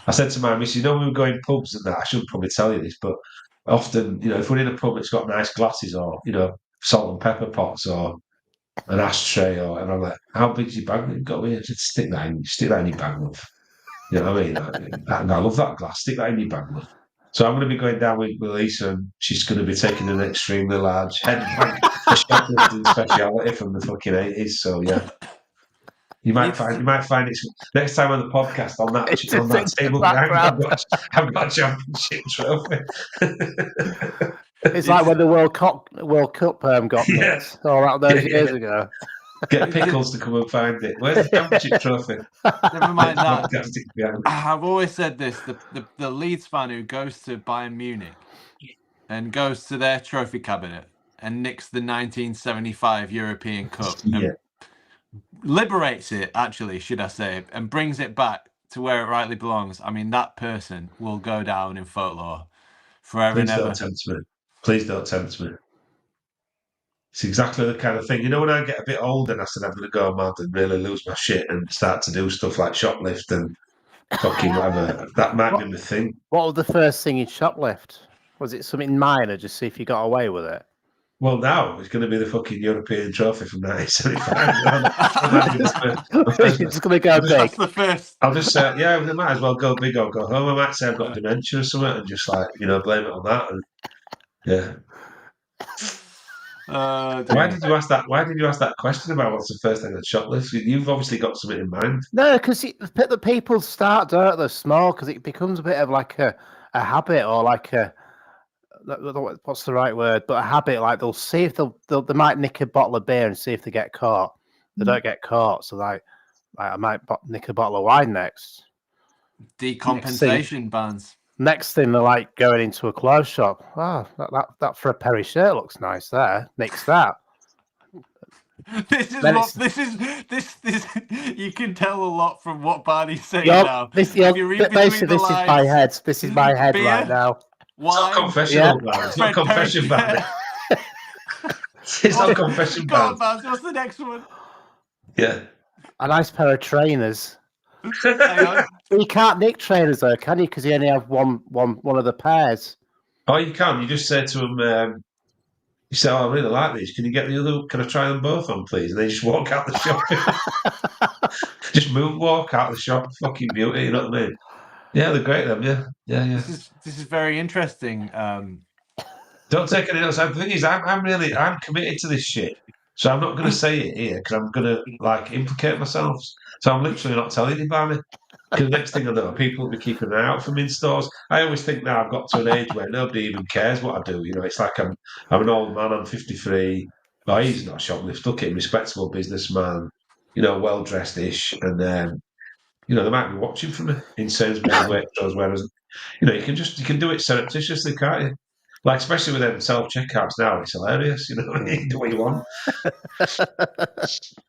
I said to my missus, when we go in pubs and that, I shouldn't probably tell you this, but often, if we're in a pub, it's got nice glasses or salt and pepper pots or an ashtray, and I'm like, how big's your bag that you've got here? Just stick that in your bag, love. You know what I mean? I love that glass. Stick that in your bag, love. So I'm going to be going down with Lisa, and she's going to be taking an extremely large headbag, a shoplifting speciality from the fucking 80s. So yeah, you might find it's next time on the podcast on that table behind. I've got a championship trophy. It's like when the World Cup got picked all those years ago. Get Pickles to come and find it. Where's the championship trophy? Never mind that. I've always said this: the Leeds fan who goes to Bayern Munich and goes to their trophy cabinet and nicks the 1975 European Cup and liberates it, actually, should I say, and brings it back to where it rightly belongs. I mean, that person will go down in folklore forever and ever. Please don't tempt me. It's exactly the kind of thing. When I get a bit older and I said I'm going to go mad and really lose my shit and start to do stuff like shoplift and fucking whatever, that might be the thing. What was the first thing you'd shoplift? Was it something minor, just see if you got away with it? Well, now it's going to be the fucking European trophy from 1975. It's going to go big. That's the first. I'll just say, yeah, they might as well go big or go home. I might say I've got dementia or something and just blame it on that. And, yeah. Why did you ask that? Why did you ask that question about what's the first thing that shoplifts? You've obviously got something in mind. No, because the people start dirt they're small because it becomes a bit of like a habit or like a what's the right word? But a habit. Like they'll see if they might nick a bottle of beer and see if they get caught. They don't get caught, so like I might nick a bottle of wine next. Decompensation bans. Next thing, they're like going into a clothes shop. Oh, that for a Perry shirt looks nice there. Nix that. This you can tell a lot from what Barney's saying now. Basically, this is my head. This is my head beer, right now. It's not confessional, man. It's not confession band. It's not confession band. What's the next one? Yeah. A nice pair of trainers. You can't nick trainers though, can you? Because you only have one of the pairs. Oh, you can. You just say to them, you say, "Oh, I really like these. Can you get the other? Can I try them both on, please?" And they just walk out the shop. Just moonwalk out the shop. Fucking beauty, you know what I mean? Yeah, they're great. Them, yeah. This is very interesting. Don't take any notes. The thing is, I'm committed to this shit. So I'm not going to say it here because I'm going to implicate myself. So I'm literally not telling anybody. Because the next thing I know, people will be keeping an eye out for me in stores. I always think now I've got to an age where nobody even cares what I do. It's like I'm an old man. I'm 53. Oh, he's not a shoplift. Look at him, respectable businessman. Well dressed ish, and they might be watching for me in Sainsbury's and Waitrose. Whereas, you can do it surreptitiously, can't you? Like, especially with them self-checkouts now, it's hilarious, you know what I mean? Do what you want.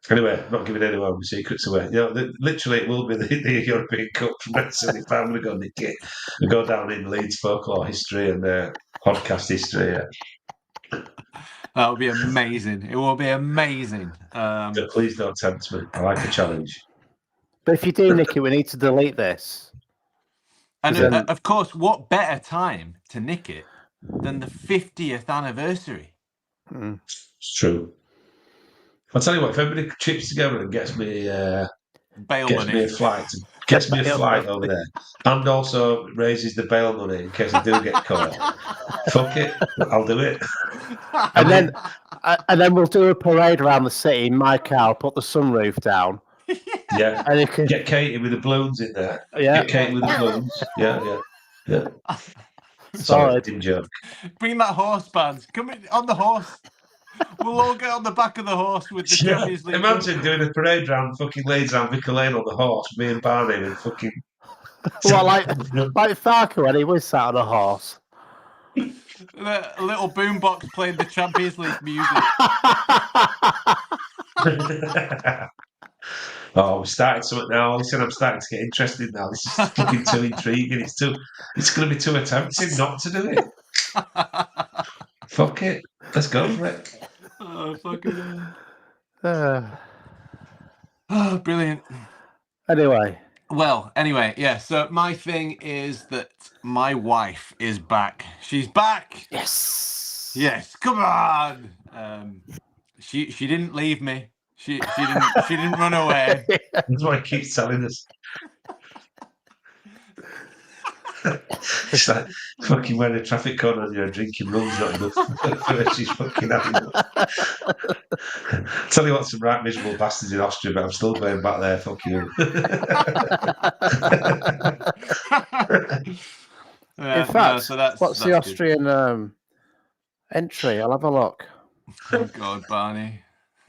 Anyway, not giving anyone my secrets away. You know, literally, it will be the European Cup from Wrexham if I'm going to go nick it and go down in Leeds folklore history and podcast history. Yeah. That would be amazing. It will be amazing. So please don't tempt me. I like a challenge. But if you do, Nicky, we need to delete this. And then- of course, what better time to nick it than the 50th anniversary? It's true. I'll tell you what, if everybody chips together and gets me Bail gets money. me a flight over there, and also raises the bail money in case I do get caught, fuck it, I'll do it. And then we'll do a parade around the city in my car, put the sunroof down. Yeah, And you can get Katie with the balloons in there. Yeah. Get Katie with the balloons. Yeah. Sorry, Solid. didn't joke. Bring that horse band. Come in, on the horse. We'll all get on the back of the horse with the Champions League. Imagine doing a parade round fucking Leeds and Vicar Lane on the horse, me and Barney and fucking. Well, like Farker when he was sat on a horse. A little boombox playing the Champions League music. Oh, we started something now. Listen, I'm starting to get interested now. This is fucking too intriguing. It's going to be too tempting not to do it. Fuck it. Let's go for it. Oh, fucking hell. Oh, brilliant. Anyway. Well, anyway, yeah. So my thing is that my wife is back. She's back. Yes. Yes. Come on. She didn't leave me. She didn't run away. That's what he keeps telling us. It's like fucking wearing a traffic cone on you and drinking rum's not enough. She's fucking having Tell you what, some right miserable bastards in Austria, but I'm still going back there. Fuck you. In fact, so what's the Austrian entry? I'll have a look. Oh God, Barney.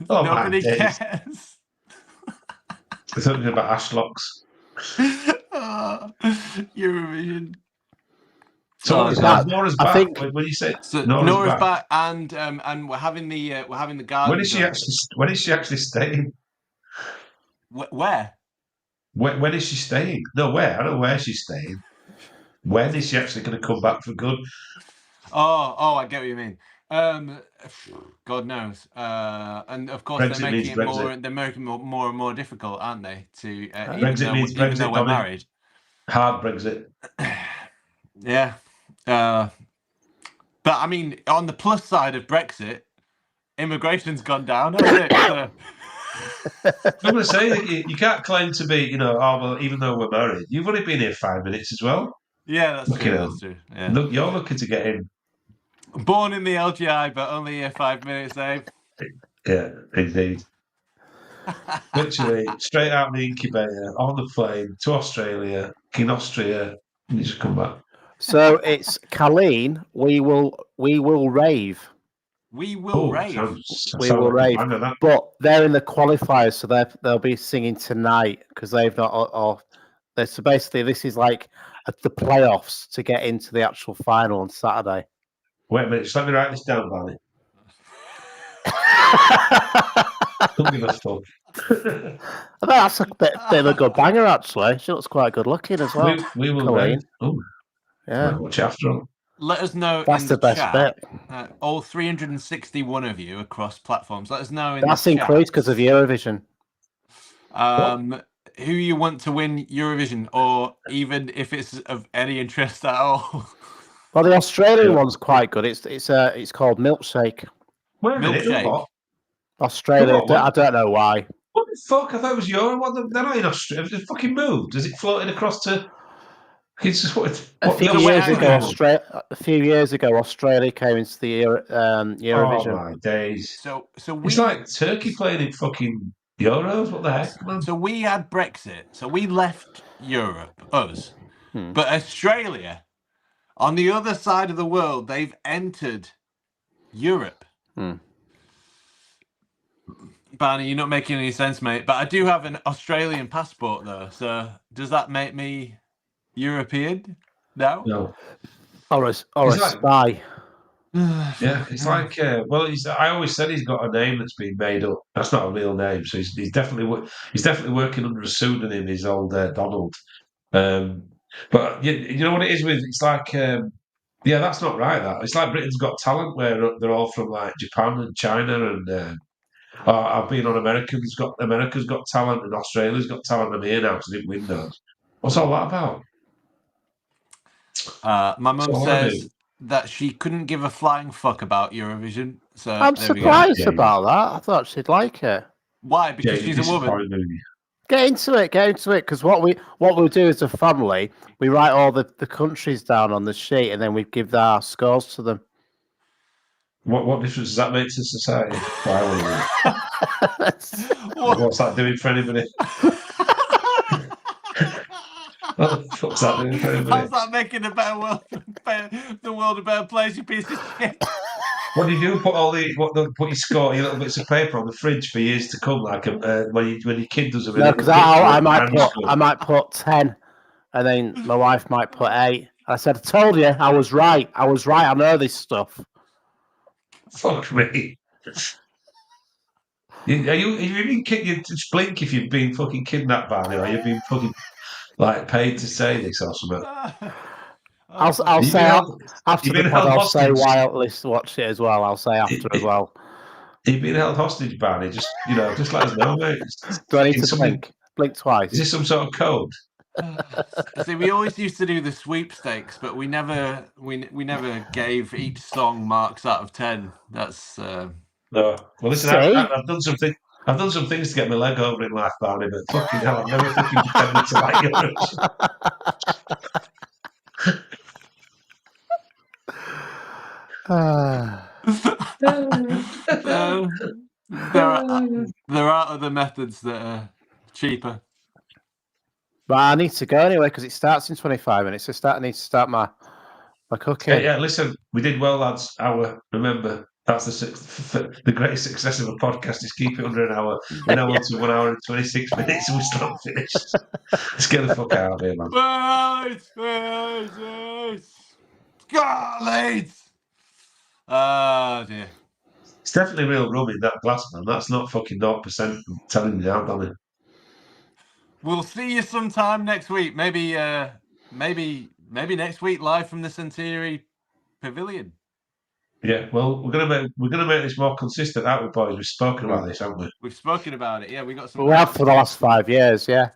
Oh, Nobody man, cares. There's something about Ashlocks. Eurovision. So Nora's back. I think when you say so Nora's back, and we're having the garden. When is she actually staying? Where? When is she staying? No, where? I don't know where she's staying. When is she actually going to come back for good? Oh, I get what you mean. God knows. And of course Brexit they're making it Brexit. they're making it more and more difficult, aren't they? To Brexit means even Brexit, though we're Tommy. married. Hard Brexit. Yeah. But I mean, on the plus side of Brexit, immigration's gone down, hasn't it? So... I'm going to say that you can't claim to be, well, even though we're married, you've only been here 5 minutes as well. Yeah, that's true. That's true. Yeah. Look, you're looking to get in. Born in the LGI, but only here 5 minutes, Dave. Yeah, indeed. Literally, straight out of the incubator, on the plane to Australia, in Austria, and you just come back. So it's Colleen. We will rave. We will rave. We will rave. But they're in the qualifiers, so they'll be singing tonight because they've not. So basically, this is like the playoffs to get into the actual final on Saturday. Wait a minute, just let me write this down, Barney. Don't give a fuck. I bet that's a bit of a good banger, actually. She looks quite good looking as well. We will Colleen. Oh, yeah. Watch after all. Let us know. That's in the best chat, bit. all 361 of you across platforms. Let us know in That's the increased because of Eurovision. Who you want to win Eurovision, or even if it's of any interest at all. Well, the Australian one's quite good. It's called Milkshake. Wait a minute, Milkshake. what? Australia. I don't know why. What the fuck? I thought it was Euro. They're not in Australia. They fucking moved. Has it floated across to? It's just A few years ago, Australia came into the Eurovision. Oh my days! So it's like Turkey playing in fucking Euros. What the heck, man? So we had Brexit. So we left Europe, us. But Australia, on the other side of the world, they've entered Europe. Barney, you're not making any sense, mate. But I do have an Australian passport, though. So does that make me European? No. Or a spy. Yeah, it's like I always said he's got a name that's been made up. That's not a real name, so he's definitely working under a pseudonym. His old Donald. Um, but you know what it is with it's like yeah, that's not right. That it's like Britain's Got Talent, where they're all from like Japan and China, and I've been on America's Got Talent, and Australia's Got Talent. I'm here now because I didn't win those. What's all that about? My That's mum all I do. says that she couldn't give a flying fuck about Eurovision. So I'm there we go. surprised Yeah. about that. I thought she'd like it. Why? Because Yeah, she's a woman. disappointed me. Get into it, because what we do as a family, we write all the countries down on the sheet and then we give our scores to them. What difference does that make to society? Why would it? What's that doing for anybody? What the fuck's that doing for anybody? How's that making a better world, the world a better place? You piece of shit. What do you do? Put your score, your little bits of paper on the fridge for years to come, like when your kid does them. No, because I might put 10, and then my wife might put 8. I said, I told you, I was right. I know this stuff. Fuck me. You just blink if you've been fucking kidnapped, Barney, or you've been fucking like paid to say this or something. I'll say after the pod. I'll say why I'll list watch it as well. I'll say after as well. You've been held hostage, Barney. Just let us know, mate. Do I need to blink? Blink twice. Is this some sort of code? See, we always used to do the sweepstakes, but we never gave each song marks out of 10. That's No. Well, listen, I've done something. I've done some things to get my leg over in life, Barney, but fucking hell, I've never fucking pretended to like yours. There are other methods that are cheaper. But I need to go anyway because it starts in 25 minutes. I need to start my cooking. Yeah, listen, we did well, lads. Remember, that's the greatest success of a podcast is keep it under an hour. We're now on to 1 hour and 26 minutes and we're still not finished. Let's get the fuck out of here, man. Leeds! Oh, dear. It's definitely real rum in that glass, man. That's not fucking 0%. I'm telling you now, Donny. We'll see you sometime next week. Maybe next week live from the Centenary Pavilion. Yeah, well, we're gonna make this more consistent, aren't we, boys? We've spoken about this, haven't we? We've spoken about it. Yeah, we got some. We have for the last 5 years. Yeah.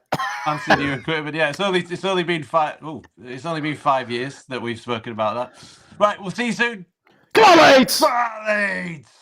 Fancy new equipment. Yeah, it's only been 5. Oh, it's only been 5 years that we've spoken about that. Right, we'll see you soon. Go Leeds! Bye, Leeds!